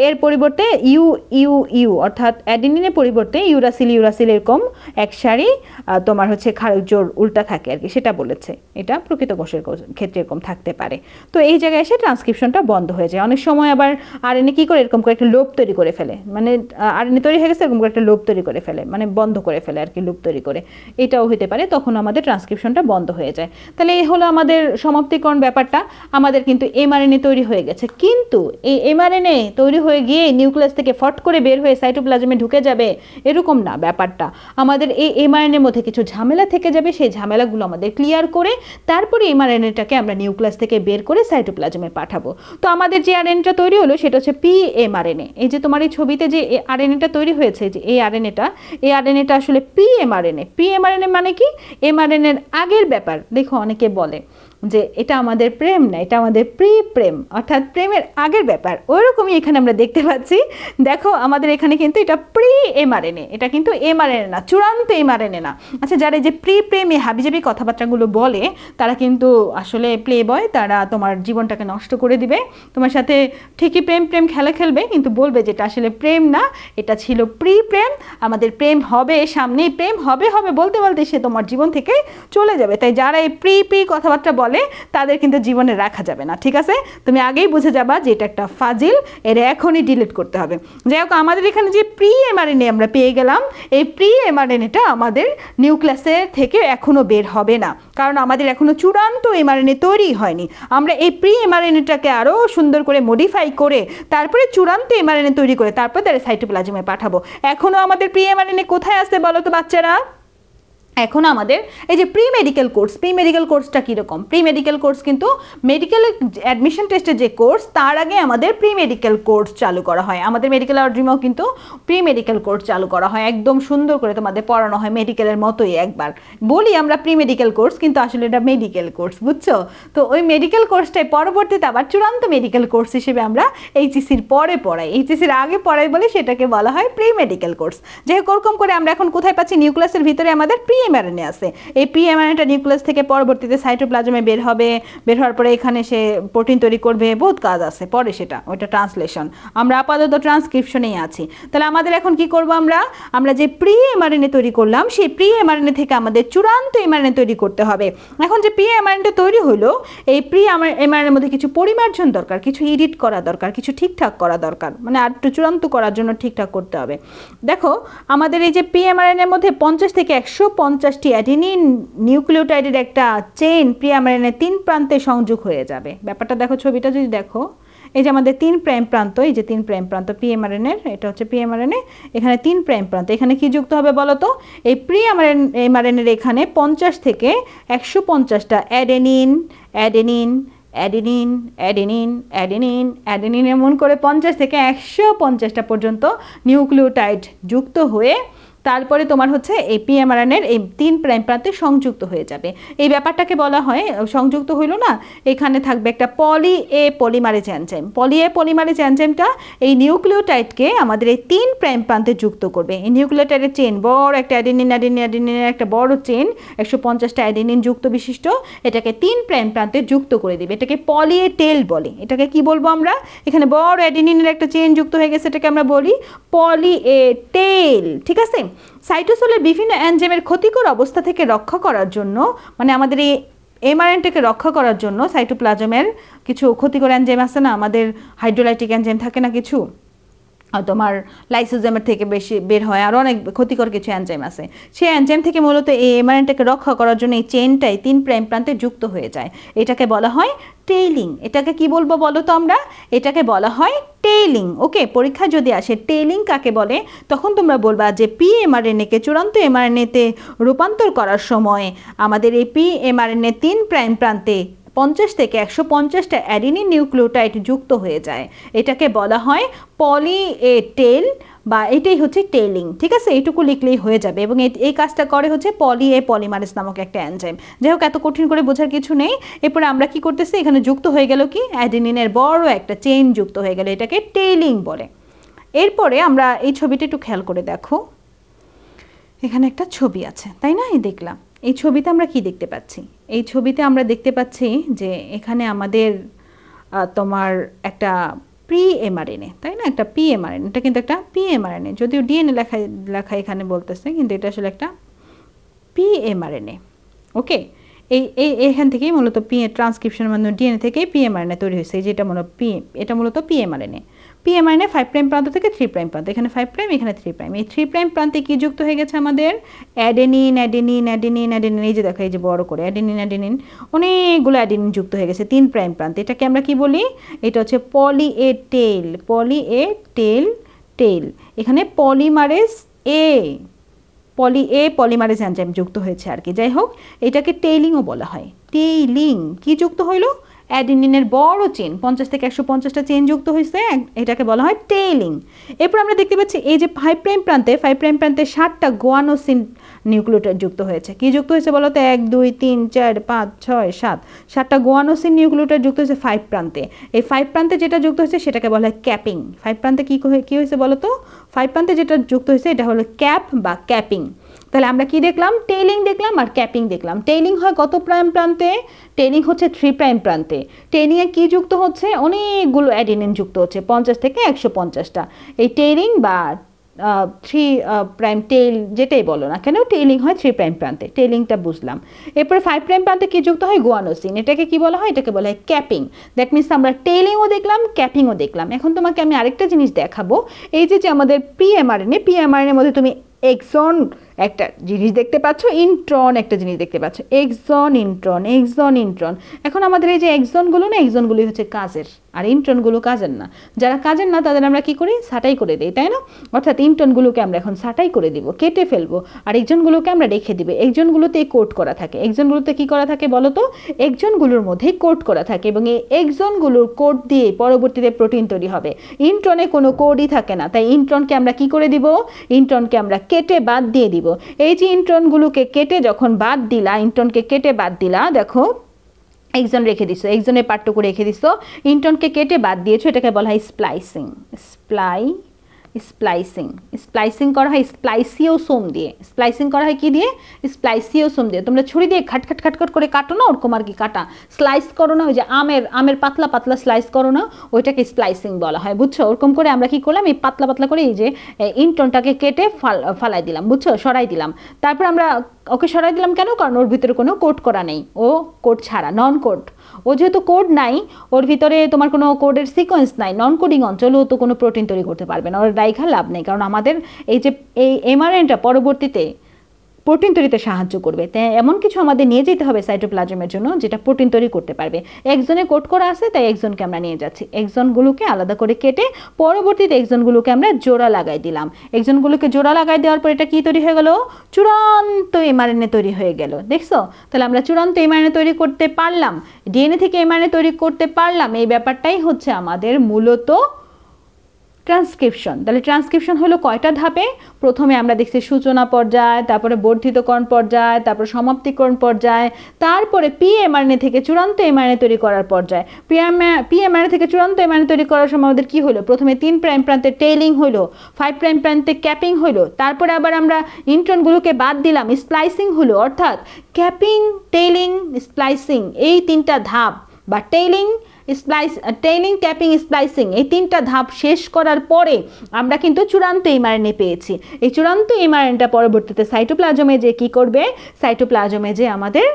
এর পরিবর্তে ইউ ইউ ইউ অর্থাৎ অ্যাডেনিনের পরিবর্তে ইউরাসিল এরকম এক সারি তোমার হচ্ছে ক্ষারক জোড় উল্টা থাকে আর কি, সেটা বলেছে। এটা প্রকৃত কোষের ক্ষেত্রে এরকম থাকতে পারে। তো এই জায়গায় এসে ট্রান্সক্রিপশনটা বন্ধ হয়ে যায়। অনেক সময় আবার আরএনএ কী করে এরকম করে একটা লোপ তৈরি করে ফেলে, মানে আরএনএ তৈরি হয়ে গেছে এরকম করে একটা লোপ তৈরি করে ফেলে, মানে বন্ধ করে ফেলে আর কি, লুপ তৈরি করে। এটাও হতে পারে, তখন আমাদের ট্রান্সক্রিপশনটা বন্ধ হয়ে যায়। তাহলে এই হলো আমাদের সমাপ্তিকরণ ব্যাপারটা। আমাদের কিন্তু এমআরএনএ তৈরি হয়ে গেছে, কিন্তু এই এমআরএনএ তৈরি হয়ে গিয়ে নিউক্লিয়াস থেকে ফট করে বের হয়ে সাইটোপ্লাজমে ঢুকে যাবে এরকম না ব্যাপারটা। আমাদের এই এমআরএনএর মধ্যে কিছু ঝামেলা থেকে যাবে, সেই ঝামেলাগুলো আমাদের ক্লিয়ার করে তারপরে এমআরএনএটাকে আমরা নিউক্লিয়াস থেকে বের করে সাইটোপ্লাজমে পাঠাবো। তো আমাদের যে আরএনএটা তৈরি হলো সেটা হচ্ছে পিএমআরএনএ। এই যে তোমার এই ছবিতে যে আরএনএটা তৈরি হয়েছে, যে এই আরএনএটা আসলে পিএমআরএনএ। পিএমআরএনএ মানে কি? এমআরএনএর আগের ব্যাপার। দেখো অনেকে বলে যে এটা আমাদের প্রেম না, এটা আমাদের প্রেম, অর্থাৎ প্রেমের আগের ব্যাপার। ওইরকমই এখানে আমরা দেখতে পাচ্ছি। দেখো আমাদের এখানে কিন্তু এটা এমআরএনএ, এটা কিন্তু এমআরএনএ না, চূড়ান্ত এমআরএনএ না। আচ্ছা, যারা এই যে প্রেমে হাবিজাবি কথাবার্তাগুলো বলে তারা কিন্তু আসলে প্লে বয়, তারা তোমার জীবনটাকে নষ্ট করে দিবে। তোমার সাথে ঠিকই প্রেম খেলা খেলবে, কিন্তু বলবে যে এটা আসলে প্রেম না, এটা ছিল প্রেম। আমাদের প্রেম হবে, সামনেই প্রেম হবে বলতে বলতে সে তোমার জীবন থেকে চলে যাবে। তাই যারা এই কথাবার্তা বলে তাদের কিন্তু জীবনে রাখা যাবে না, ঠিক আছে? তুমি আগেই বুঝে যাবা যে এটা একটা ফাজিল, এর এখনই ডিলিট করতে হবে। যাই হোক, আমাদের এখানে যে এমআরএনএ আমরা পেয়ে গেলাম, এই এমআরএনএটা আমাদের নিউক্লিয়াসের থেকে এখনো বের হবে না, কারণ আমাদের এখনো চূড়ান্ত এমআরএনএ তৈরি হয়নি। আমরা এই এমআরএনএটাকে আরও সুন্দর করে মডিফাই করে তারপরে চূড়ান্ত এমআরএনএ তৈরি করে তারপরে তারা সাইটোপ্লাজমে পাঠাবো। এখনো আমাদের এমআরএনএ কোথায় আছে বলো তো বাচ্চারা? এখন আমাদের এই যে প্রি মেডিকেল কোর্সটা কীরকম? প্রি মেডিকেল কোর্স কিন্তু মেডিকেল অ্যাডমিশন টেস্টের যে কোর্স, তার আগে আমাদের প্রি মেডিকেল কোর্স চালু করা হয়। আমাদের মেডিকেল অর্ড্রিমেও কিন্তু প্রি মেডিকেল কোর্স চালু করা হয়, একদম সুন্দর করে তোমাদের পড়ানো হয় মেডিকেলের মতোই। একবার বলি আমরা প্রি মেডিকেল কোর্স, কিন্তু আসলে এটা মেডিকেল কোর্স, বুঝছো? তো ওই মেডিকেল কোর্সটাই পরবর্তীতে আবার চূড়ান্ত মেডিকেল কোর্স হিসেবে আমরা এইচএসির পরে পড়াই, এইচএসির আগে পড়াই বলে সেটাকে বলা হয় প্রি মেডিকেল কোর্স। যাই হোক, ওরকম করে আমরা এখন কোথায় পাচ্ছি? নিউক্লিয়াসের ভিতরে আমাদের এমআরএনএ আছে। এই এমআরএনএটা নিউক্লিয়াস থেকে পরবর্তীতে সাইটোপ্লাজমে বের হবে, বের হওয়ার পরে এখানে সে প্রোটিন তৈরি করবে, বহুত কাজ আছে পরে, ওইটা ট্রান্সলেশন। আমরা আপাতত ট্রান্সক্রিপশনেই আছি। তাহলে আমাদের এখন কি করব? আমরা যে এমআরএনএ তৈরি করলাম, সেই এমআরএনএ থেকে আমাদের চূড়ান্ত এমআরএনএ তৈরি করতে হবে। এখন যে এমআরএনএটা তৈরি হলো, এই এমআরএনএর মধ্যে কিছু পরিমার্জন দরকার, কিছু এডিট করা দরকার, কিছু ঠিকঠাক করা দরকার, মানে আর একটু চূড়ান্ত করার জন্য ঠিকঠাক করতে হবে। দেখো আমাদের এই যে এমআরএনএর মধ্যে 50 থেকে 150টি অ্যাডেনিন নিউক্লিওটাইডের একটা চেইন এমআরএনএ 3 প্রান্তে সংযোগ হয়ে যাবে। ব্যাপারটা দেখো, ছবিটা যদি দেখো, এই যে আমাদের 3 প্রাইম প্রান্ত, এই যে 3 প্রাইম প্রান্ত এমআরএনএর, এটা হচ্ছে এমআরএনএ, এখানে 3 প্রাইম প্রান্ত। এখানে কি যুক্ত হবে বলো তো? এই এমআরএনএর এখানে 50 থেকে 150টা অ্যাডেনিন এমন করে 50 থেকে 150টা পর্যন্ত নিউক্লিওটাইড যুক্ত হয়ে তারপরে তোমার হচ্ছে এই এমআরএনএর এই 3 প্রাইম প্রান্তে সংযুক্ত হয়ে যাবে। এই ব্যাপারটাকে বলা হয়, সংযুক্ত হইল না, এখানে থাকবে একটা পলিমারেজ এনজাইমটা এই নিউক্লিওটাইডকে আমাদের এই 3 প্রাইম প্রান্তে যুক্ত করবে। এই নিউক্লিওটাইডের চেইন, বড় একটা অ্যাডেনিনের একটা বড় চেইন, 150টা অ্যাডেনিন যুক্ত বিশিষ্ট, এটাকে 3 প্রাইম প্রান্তে যুক্ত করে দিবে। এটাকে পলি টেল বলে। এটাকে কি বলবো আমরা? এখানে বড় অ্যাডেনিনের একটা চেইন যুক্ত হয়ে গেছে, এটাকে আমরা বলি পলি টেল, ঠিক আছে? সাইটোসোলের বিভিন্ন এনজাইমের ক্ষতিকর অবস্থা থেকে রক্ষা করার জন্য, মানে আমাদের এই এমআরএনএটাকে রক্ষা করার জন্য সাইটোপ্লাজমের কিছু ক্ষতিকর এনজাইম আছে না, আমাদের হাইড্রোলাইটিক এনজাইম থাকে না কিছু, তোমার লাইসোজোমের থেকে বেশি বের হয়, আর অনেক ক্ষতিকর কিছু এনজাইম আছে। সেই এনজাইম থেকে মূলত এই এমআরএনএটাকে রক্ষা করার জন্য এই চেইনটাই 3 প্রাইম প্রান্তে যুক্ত হয়ে যায়। এটাকে বলা হয় টেইলিং। এটাকে কি বলবো বলো তো আমরা? এটাকে বলা হয় টেইলিং। ওকে, পরীক্ষা যদি আসে টেইলিং কাকে বলে, তখন তোমরা বলবা যে এমআরএনএকে চূড়ান্ত এমআরএনএতে রূপান্তর করার সময় আমাদের এই এমআরএনএ 3 প্রাইম প্রান্তে 50 থেকে 150টা অ্যাডিনিন নিউক্লিওটাইড যুক্ত হয়ে যায়, এটাকে বলা হয় পলি এ টেল বা এটাই হচ্ছে টেলিং। ঠিক আছে, এইটুকু লিখলেই হয়ে যাবে। এবং এই কাজটা করে হচ্ছে পলি এ পলিমারেজ নামক একটা এনজাইম। যাই হোক, এত কঠিন করে বোঝার কিছু নেই। এরপরে আমরা কি করতেছি, এখানে যুক্ত হয়ে গেল কি অ্যাডিনিনের বড় একটা চেইন যুক্ত হয়ে গেল, এটাকে টেলিং বলে। এরপরে আমরা এই ছবিটা একটু খেয়াল করে দেখো, এখানে একটা ছবি আছে তাই না, এই দেখলাম। এই ছবিতে আমরা কি দেখতে পাচ্ছি, এই ছবিতে আমরা দেখতে পাচ্ছি যে এখানে আমাদের তোমার একটা প্রি এমআরএনএ, তাই না, একটা পি এমআরএনএ, এটা কিন্তু একটা পি এমআরএনএ, যদিও ডিএনএ লেখা এখানে বলতেছে, কিন্তু এটা আসলে একটা পি এমআরএনএ। ওকে, এখান থেকেই মূলত পি ট্রান্সক্রিপশন মাধ্যমে ডিএনএ থেকেই পি এমআরএনএ তৈরি হয়েছে, যেটা এটা মূলত P mRNA. P mRNA 5 prime প্রান্ত থেকে 3 প্রাইম প্রান্ত, এখানে 5 প্রাইম, এখানে 3 প্রাইম। এই 3 প্রাইম প্রান্তে কি যুক্ত হয়ে গেছে আমাদের অ্যাডেনিন অ্যাডেনিন অ্যাডেনিন অ্যাডেনিন, এই যে দেখো, এই যে বড় করে অ্যাডেনিন অ্যাডেনিন, অনেকগুলো অ্যাডেনিন যুক্ত হয়ে গেছে 3 প্রাইম প্রান্তে। এটাকে আমরা কি বলি, এটা হচ্ছে পলি এ টেল, পলি এ টেল টেল। এখানে পলিমারেজ এ পলিমারেজ এনজাইম যুক্ত হয়েছে আর কি। যাই হোক, এটাকে টেইলিংও বলা হয়। টেইলিং কি যুক্ত হইলো, অ্যাডিনিনের বড় চেন 50 থেকে 150টা চেন যুক্ত হয়েছে, এটাকে বলা হয় টেইলিং। এরপর আমরা দেখতে পাচ্ছি এই যে 5 প্রাইম প্রান্তে 7টা গুয়ানোসিন নিউক্লিওটাইড যুক্ত হয়েছে। কি যুক্ত হয়েছে বলো তো, 1 2 3 4 5 6 7, 7টা গুয়ানোসিন নিউক্লিওটাইড যুক্ত হয়েছে 5 প্রান্তে। এই 5 প্রান্তে যেটা যুক্ত হয়েছে সেটাকে বলা হয় ক্যাপিং। 5 প্রান্তে কি হয়েছে বলো তো, 5 প্রান্তে যেটা যুক্ত হয়েছে এটা হলো ক্যাপ বা ক্যাপিং। তাহলে আমরা কি দেখলাম, টেইলিং দেখলাম আর ক্যাপিং দেখলাম। টেইলিং হয় কত প্রাইম প্রান্তে, টেইলিং হচ্ছে 3 প্রাইম প্রান্তে। টেইলিংয়ে কি যুক্ত হচ্ছে, অনেকগুলো অ্যাডিনিন যুক্ত হচ্ছে 50 থেকে 150টা। এই টেইলিং বা 3 প্রাইম টেইল যেটাই বলো না কেন, টেইলিং হয় 3 প্রাইম প্রান্তে, টেইলিংটা বুঝলাম। এরপরে 5 প্রাইম প্রান্তে কি যুক্ত হয়, গুয়ানোসিন, এটাকে কি বলা হয়, এটাকে বলা হয় ক্যাপিং। দ্যাট মিনস আমরা টেইলিংও দেখলাম, ক্যাপিংও দেখলাম। এখন তোমাকে আমি আরেকটা জিনিস দেখাবো, এই যে আমাদের পি এমআরএনএর মধ্যে তুমি এক্সন একটা জিনিস দেখতে পাচ্ছ, ইন্ট্রন একটা জিনিস দেখতে পাচ্ছ, এক্সন ইন্ট্রন। এখন আমাদের এই যে এক্সনগুলো না, এক্সনগুলি হচ্ছে কাজের, আর ইন্ট্রনগুলো কাজের না। যারা কাজের না তাদের আমরা কি করি, ছাঁটাই করে দিই, তাই না। অর্থাৎ ইন্ট্রনগুলোকে আমরা এখন ছাঁটাই করে দিব, কেটে ফেলবো, আর এক্সনগুলোকে আমরা রেখে দিব। এক্সনগুলোতে কোড করা থাকে, এক্সনগুলোতে কি করা থাকে বলো তো, এক্সনগুলোর মধ্যেই কোড করা থাকে, এবং এই এক্সনগুলোর কোড দিয়ে পরবর্তীতে প্রোটিন তৈরি হবে। ইন্ট্রনে কোনো কোডই থাকে না, তাই ইন্ট্রনকে আমরা কি করে দিব, ইন্ট্রনকে আমরা কেটে বাদ দিয়ে দিব। এই যে ইন্ট্রনগুলোকে কেটে যখন বাদ দিলা, ইন্ট্রনকে কেটে বাদ দিলা, দেখো এক্সন রেখে দিছো, এক্সনের পার্টটুকু রেখে দিছো, ইন্ট্রনকে কেটে বাদ দিয়েছো, এটাকে বলা হয় স্প্লাইসিং। স্প্লাইসিং করা হয় স্প্লাইসিওসোম দিয়ে। স্প্লাইসিং করা হয় কি দিয়ে, স্প্লাইসিওসোম দিয়ে। তোমরা ছুরি দিয়ে খাট করে কাটো না, ওরকম আর কি কাটা, স্লাইস করো না, ওই যে আমের পাতলা পাতলা স্লাইস করো না, ওইটাকে স্প্লাইসিং বলা হয়, বুঝছো। ওরকম করে আমরা কি করলাম, এই পাতলা পাতলা করে এই যে ইন্ট্রনটাকে কেটে ফালাই দিলাম, বুঝছো, সরাই দিলাম। তারপর আমরা ওকে সরাই দিলাম কেন, কারণ ওর ভিতরে কোনো কোড করা নেই, ও কোড ছাড়া, নন কোড। ও যেহেতু কোড নাই, ওর ভিতরে তোমার কোনো কোডের সিকোয়েন্স নাই, নন কোডিং অঞ্চল, ও তো কোনো প্রোটিন তৈরি করতে পারবে না, ওর রাইখা লাভ নেই। কারণ আমাদের এই যে এই এমআরএনএটা পরবর্তীতে প্রোটিন তৈরিতে সাহায্য করবে, তাই এমন কিছু আমাদের নিয়ে যেতে হবে সাইটোপ্লাজমের জন্য যেটা প্রোটিন তৈরি করতে পারবে। এক্সনে কোড করা আছে, তাই এক্সনকে আমরা নিয়ে যাচ্ছি। এক্সনগুলোকে আলাদা করে কেটে পরবর্তীতে এক্সনগুলোকে আমরা জোড়া লাগাই দিলাম। এক্সনগুলোকে জোড়া লাগাই দেওয়ার পর এটা কি তৈরি হয়ে গেল, চূড়ান্ত এমআরএনএ তৈরি হয়ে গেল। দেখছো, তাহলে আমরা চূড়ান্ত এমআরএনএ তৈরি করতে পারলাম, ডিএনএ থেকে এমআরএনএ তৈরি করতে পারলাম। এই ব্যাপারটাই হচ্ছে আমাদের মূলত ট্রান্সক্রিপশন। তাহলে ট্রান্সক্রিপশন হলো কয়টা ধাপে, প্রথমে আমরা দেখছি সূচনা পর্যায়, তারপরে বর্ধিতকরণ পর্যায়, তারপরে সমাপ্তিকরণ পর্যায়, তারপরে পিএমআরএনএ থেকে চূড়ান্ত এমআরএনএ তৈরি করার পর্যায়। পিএমআরএনএ থেকে চূড়ান্ত এমআরএনএ তৈরি করার সময় আমাদের কি হলো, প্রথমে 3 প্রাইম প্রান্তে টেইলিং হলো, 5 প্রাইম প্রান্তে ক্যাপিং হলো, তারপরে আবার আমরা ইন্ট্রনগুলোকে বাদ দিলাম, স্প্লাইসিং হলো। অর্থাৎ ক্যাপিং, টেইলিং, স্প্লাইসিং, এই 3টা ধাপ বা টেইলিং, ক্যাপিং, স্প্লাইসিং, এই 3টা ধাপ শেষ করার পরে আমরা কিন্তু চূড়ান্ত এমআরএনএ পেয়েছি। এই চূড়ান্ত এমআরএনএটা পরবর্তীতে সাইটোপ্লাজমে যে কি করবে, সাইটোপ্লাজমে যে আমাদের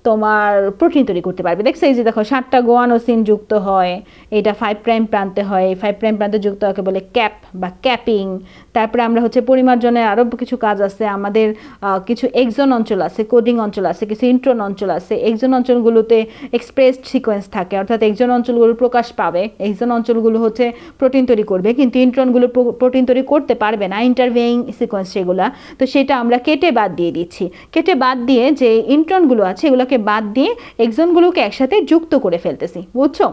তোমার প্রোটিন তৈরি করতে পারবে। দেখছো, এই যে দেখো 7টা গুয়ানোসিন যুক্ত হয়, এটা 5 প্রাইম প্রান্তে হয়, 5 প্রাইম প্রান্তে যুক্ত হওয়াকে বলে ক্যাপ বা ক্যাপিং। তারপরে আমরা হচ্ছে পরিমার্জনের আরও কিছু কাজ আছে, আমাদের কিছু এক্সন অঞ্চল আছে, কোডিং অঞ্চল আছে, কিছু ইন্ট্রন অঞ্চল আছে। এক্সন অঞ্চলগুলোতে এক্সপ্রেসড সিকোয়েন্স থাকে, অর্থাৎ এক্সন অঞ্চলগুলো প্রকাশ পাবে, এক্সন অঞ্চলগুলো হচ্ছে প্রোটিন তৈরি করবে, কিন্তু ইন্ট্রনগুলো প্রোটিন তৈরি করতে পারবে না, ইন্টারভেইং সিকোয়েন্স সেগুলা। তো সেটা আমরা কেটে বাদ দিয়ে দিচ্ছি। কেটে বাদ দিয়ে যে ইন্ট্রনগুলো আছে এগুলোকে এক্সনগুলোকে বাদ দিয়ে এক্সনগুলোকে একসাথে যুক্ত করে ফেলতেছি, বুঝছো?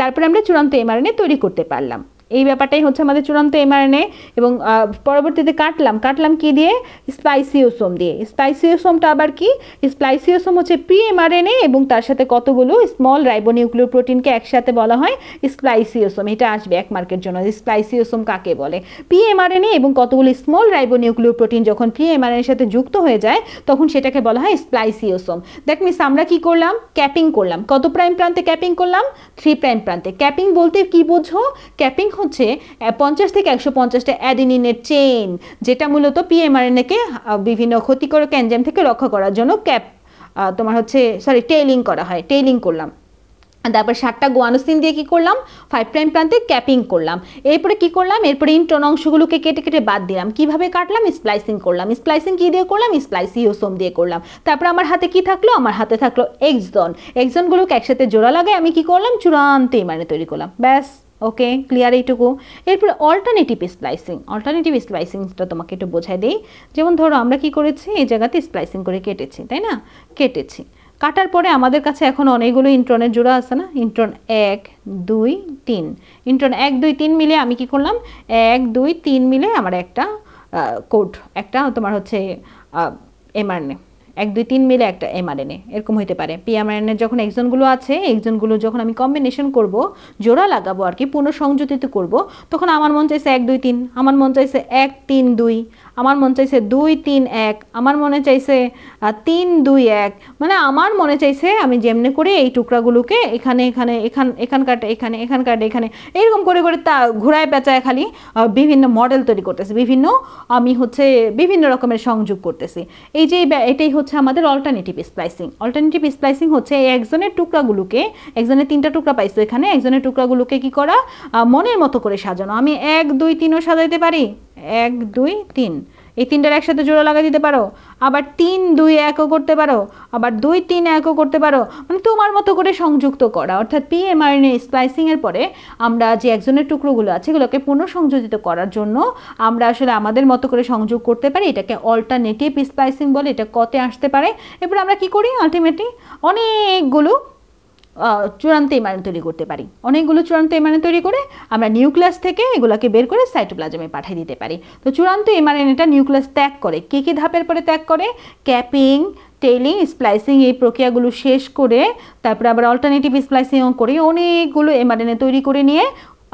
তারপরে আমরা চূড়ান্ত এমআরএনএ তৈরি করতে পারলাম। এই ব্যাপারটাই হচ্ছে আমাদের চূড়ান্ত এমআরএনএ। এবং পরবর্তীতে কাটলাম কি দিয়ে? স্প্লাইসিওসোম দিয়ে। স্প্লাইসিওসোমটা আবার কি? স্প্লাইসিওসোম হচ্ছে প্রি এমআরএনএ এবং তার সাথে কতগুলো স্মল রাইবোনিউক্লিওপ্রোটিনকে একসাথে বলা হয় স্প্লাইসিওসোম। এটা আসবে 1 মার্কের জন্য, স্প্লাইসিওসোম কাকে বলে। প্রি এমআরএনএ এবং কতগুলো স্মল রাইবোনিউক্লিওপ্রোটিন যখন প্রি এমআরএনএর সাথে যুক্ত হয়ে যায় তখন সেটাকে বলা হয় স্প্লাইসিওসোম। দ্যাট মিনস আমরা কি করলাম? ক্যাপিং করলাম। কত প্রাইম প্রান্তে ক্যাপিং করলাম? 3 প্রাইম প্রান্তে। ক্যাপিং বলতে কি বোঝো? ক্যাপিং হচ্ছে 50 থেকে 150টা অ্যাডেনিনের চেইন, যেটা মূলত পিএমআরএনএকে বিভিন্ন ক্ষতিকারক এনজাইম থেকে রক্ষা করার জন্য তোমার হচ্ছে টেইলিং করা হয়। টেইলিং করলাম। তারপর 7টা গুয়ানোসিন দিয়ে কি করলাম? 5 প্রাইম প্রান্তে ক্যাপিং করলাম। এরপরে কি করলাম? এরপরে ইন্ট্রন অংশগুলোকে কেটে কেটে বাদ দিলাম। কিভাবে কাটলাম? স্প্লাইসিং করলাম। স্প্লাইসিং কি দিয়ে করলাম? স্প্লাইসিওসোম দিয়ে করলাম। তারপর আমার হাতে কি থাকলো? আমার হাতে থাকলো এক্সন। এক্সনগুলোকে একসাথে জোড়া লাগাই আমি কি করলাম? চূড়ান্ত এমআরএনএ তৈরি করলাম। ব্যাস, ওকে, ক্লিয়ার এইটুকু। এরপরে অল্টারনেটিভ স্প্লাইসিং। অল্টারনেটিভ স্প্লাইসিংটা তোমাকে একটু বোঝাই দিই। যেমন ধরো আমরা কি করেছি? এই জায়গাতে স্প্লাইসিং করে কেটেছি, তাই না? কেটেছি। কাটার পরে আমাদের কাছে এখন অনেকগুলো ইন্ট্রনের জোড়া আছে না? ইন্ট্রন 1 2 3। ইন্ট্রন 1 2 3 মিলে আমি কি করলাম? 1 2 3 মিলে আমার একটা কোড, একটা তোমার হচ্ছে এমআরএনএ। 1 2 3 মিলে একটা এমআরএনএ এরকম হইতে পারে। পিএমআরএনএ যখন এক্সনগুলো আছে, এক্সনগুলো যখন আমি কম্বিনেশন করব, জোড়া লাগাবো আর কি, পুনঃসংযোজিত করব, তখন আমার মন চাইছে 1 2 3, আমার মন চাইছে 1 3 2, আমার মন চাইছে 2 3 1, আমার মনে চাইছে 3 2 1। মানে আমার মনে চাইছে আমি যেমনি করে এই টুকরাগুলোকে এখানে এখানে এখান কাটে এখানে, এখান কাটে এখানে, এইরকম করে করে তা ঘোরায় পেঁচায় খালি বিভিন্ন মডেল তৈরি করতেছি, আমি হচ্ছে বিভিন্ন রকমের সংযোগ করতেছি। এই যে এটাই হচ্ছে আমাদের অল্টারনেটিভ স্প্লাইসিং। অল্টারনেটিভ স্প্লাইসিং হচ্ছে এই একজনের টুকরাগুলোকে, একজনের 3টা টুকরা পাইছো এখানে, একজনের টুকরাগুলোকে কি করা? মনের মতো করে সাজানো। আমি 1 2 3ও সাজাইতে পারি, 1 2 3, এই 3টার একসাথে জোড়া লাগাই দিতে পারো। আবার 3 2 1ও করতে পারো, আবার 2 3 1ও করতে পারো। মানে তোমার মতো করে সংযুক্ত করা। অর্থাৎ পিএমআরএনএ স্প্লাইসিংয়ের পরে আমরা যে একজনের টুকরোগুলো আছে এগুলোকে পুনঃসংযোজিত করার জন্য আমরা আসলে আমাদের মতো করে সংযোগ করতে পারি। এটাকে অল্টারনেটিভ স্প্লাইসিং বলে। এটা কতে আসতে পারে। এরপর আমরা কি করি? আলটিমেটলি অনেকগুলো চূড়ান্ত এমআরএনএ তৈরি করতে পারি। অনেকগুলো চূড়ান্ত এমআরএনএ তৈরি করে আমরা নিউক্লিয়াস থেকে এগুলোকে বের করে সাইটোপ্লাজমে পাঠিয়ে দিতে পারি। তো চূড়ান্ত এমআরএনএটা নিউক্লিয়াস ত্যাগ করে। কী কী ধাপের পরে ত্যাগ করে? ক্যাপিং, টেইলিং, স্প্লাইসিং, এই প্রক্রিয়াগুলো শেষ করে তারপরে আবার অল্টারনেটিভ স্প্লাইসিংও করে অনেকগুলো এমআরএনএ তৈরি করে নিয়ে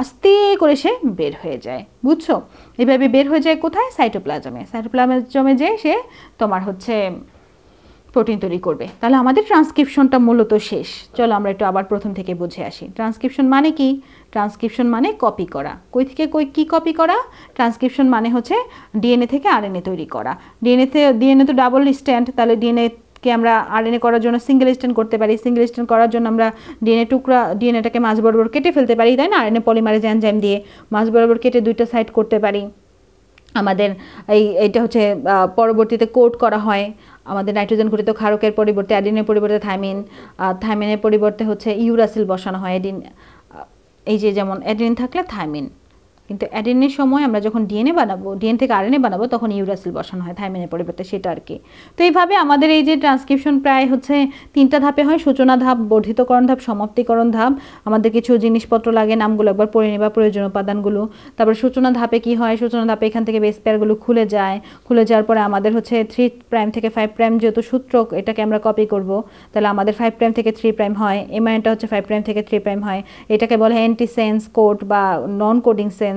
আস্তে করে সে বের হয়ে যায়। বুঝছো? এভাবে বের হয়ে যায় কোথায়? সাইটোপ্লাজমে। সাইটোপ্লাজমে যেয়ে সে তোমার হচ্ছে প্রোটিন তৈরি করবে। তাহলে আমাদের ট্রান্সক্রিপশনটা মূলত শেষ। চলো আমরা একটু আবার প্রথম থেকে বুঝে আসি। ট্রান্সক্রিপশন মানে কি? ট্রান্সক্রিপশন মানে কপি করা। কই থেকে কই কি কপি করা? ট্রান্সক্রিপশন মানে হচ্ছে ডিএনএ থেকে আরএনএ তৈরি করা। ডিএনএ তো ডাবল স্ট্যান্ড, তাহলে ডিএনএকে আমরা আরএনএ করার জন্য সিঙ্গেল স্ট্যান্ড করতে পারি। সিঙ্গেল স্ট্যান্ড করার জন্য আমরা ডিএনএটাকে মাঝ বরাবর কেটে ফেলতে পারি, তাই না? আরএনএ পলিমারেজ এনজাইম দিয়ে মাঝ বরাবর কেটে 2টা সাইড করতে পারি। আমাদের এইটা হচ্ছে পরবর্তীতে কোড করা হয়। আমাদের নাইট্রোজেন ঘটিত ক্ষারকের পরিবর্তে অ্যাডিনের পরিবর্তে থাইমিনের পরিবর্তে হচ্ছে ইউরাসিল বসানো হয়। এই যে যেমন অ্যাডিনিন থাকলে থাইমিন, কিন্তু অ্যাডেনিনের সময় আমরা যখন ডিএনএ বানাবো, ডিএনএ থেকে আরএনএ বানাবো, তখন ইউরাসিল বসানো হয় থাইমিনের পরিবর্তে, সেটা আর কি। তো এইভাবে আমাদের এই যে ট্রান্সক্রিপশন প্রায় হচ্ছে 3টা ধাপে হয়। সূচনা ধাপ, বর্ধিতকরণ ধাপ, সমাপ্তিকরণ ধাপ। আমাদের কিছু জিনিসপত্র লাগে, নামগুলো একবার পড়ে নেবা, প্রয়োজনীয় উপাদানগুলো। তারপর সূচনা ধাপে কি হয়? সূচনা ধাপে এখান থেকে বেস পেয়ারগুলো খুলে যায়। খুলে যাওয়ার পরে আমাদের হচ্ছে 3 প্রাইম থেকে 5 প্রাইম, যেহেতু সূত্র এটাকে আমরা কপি করব, তাহলে আমাদের 5 প্রাইম থেকে 3 প্রাইম হয়। এমআরএনটা হচ্ছে 5 প্রাইম থেকে 3 প্রাইম হয়। এটাকে বলে অ্যান্টিসেন্স কোড বা নন কোডিং সেন্স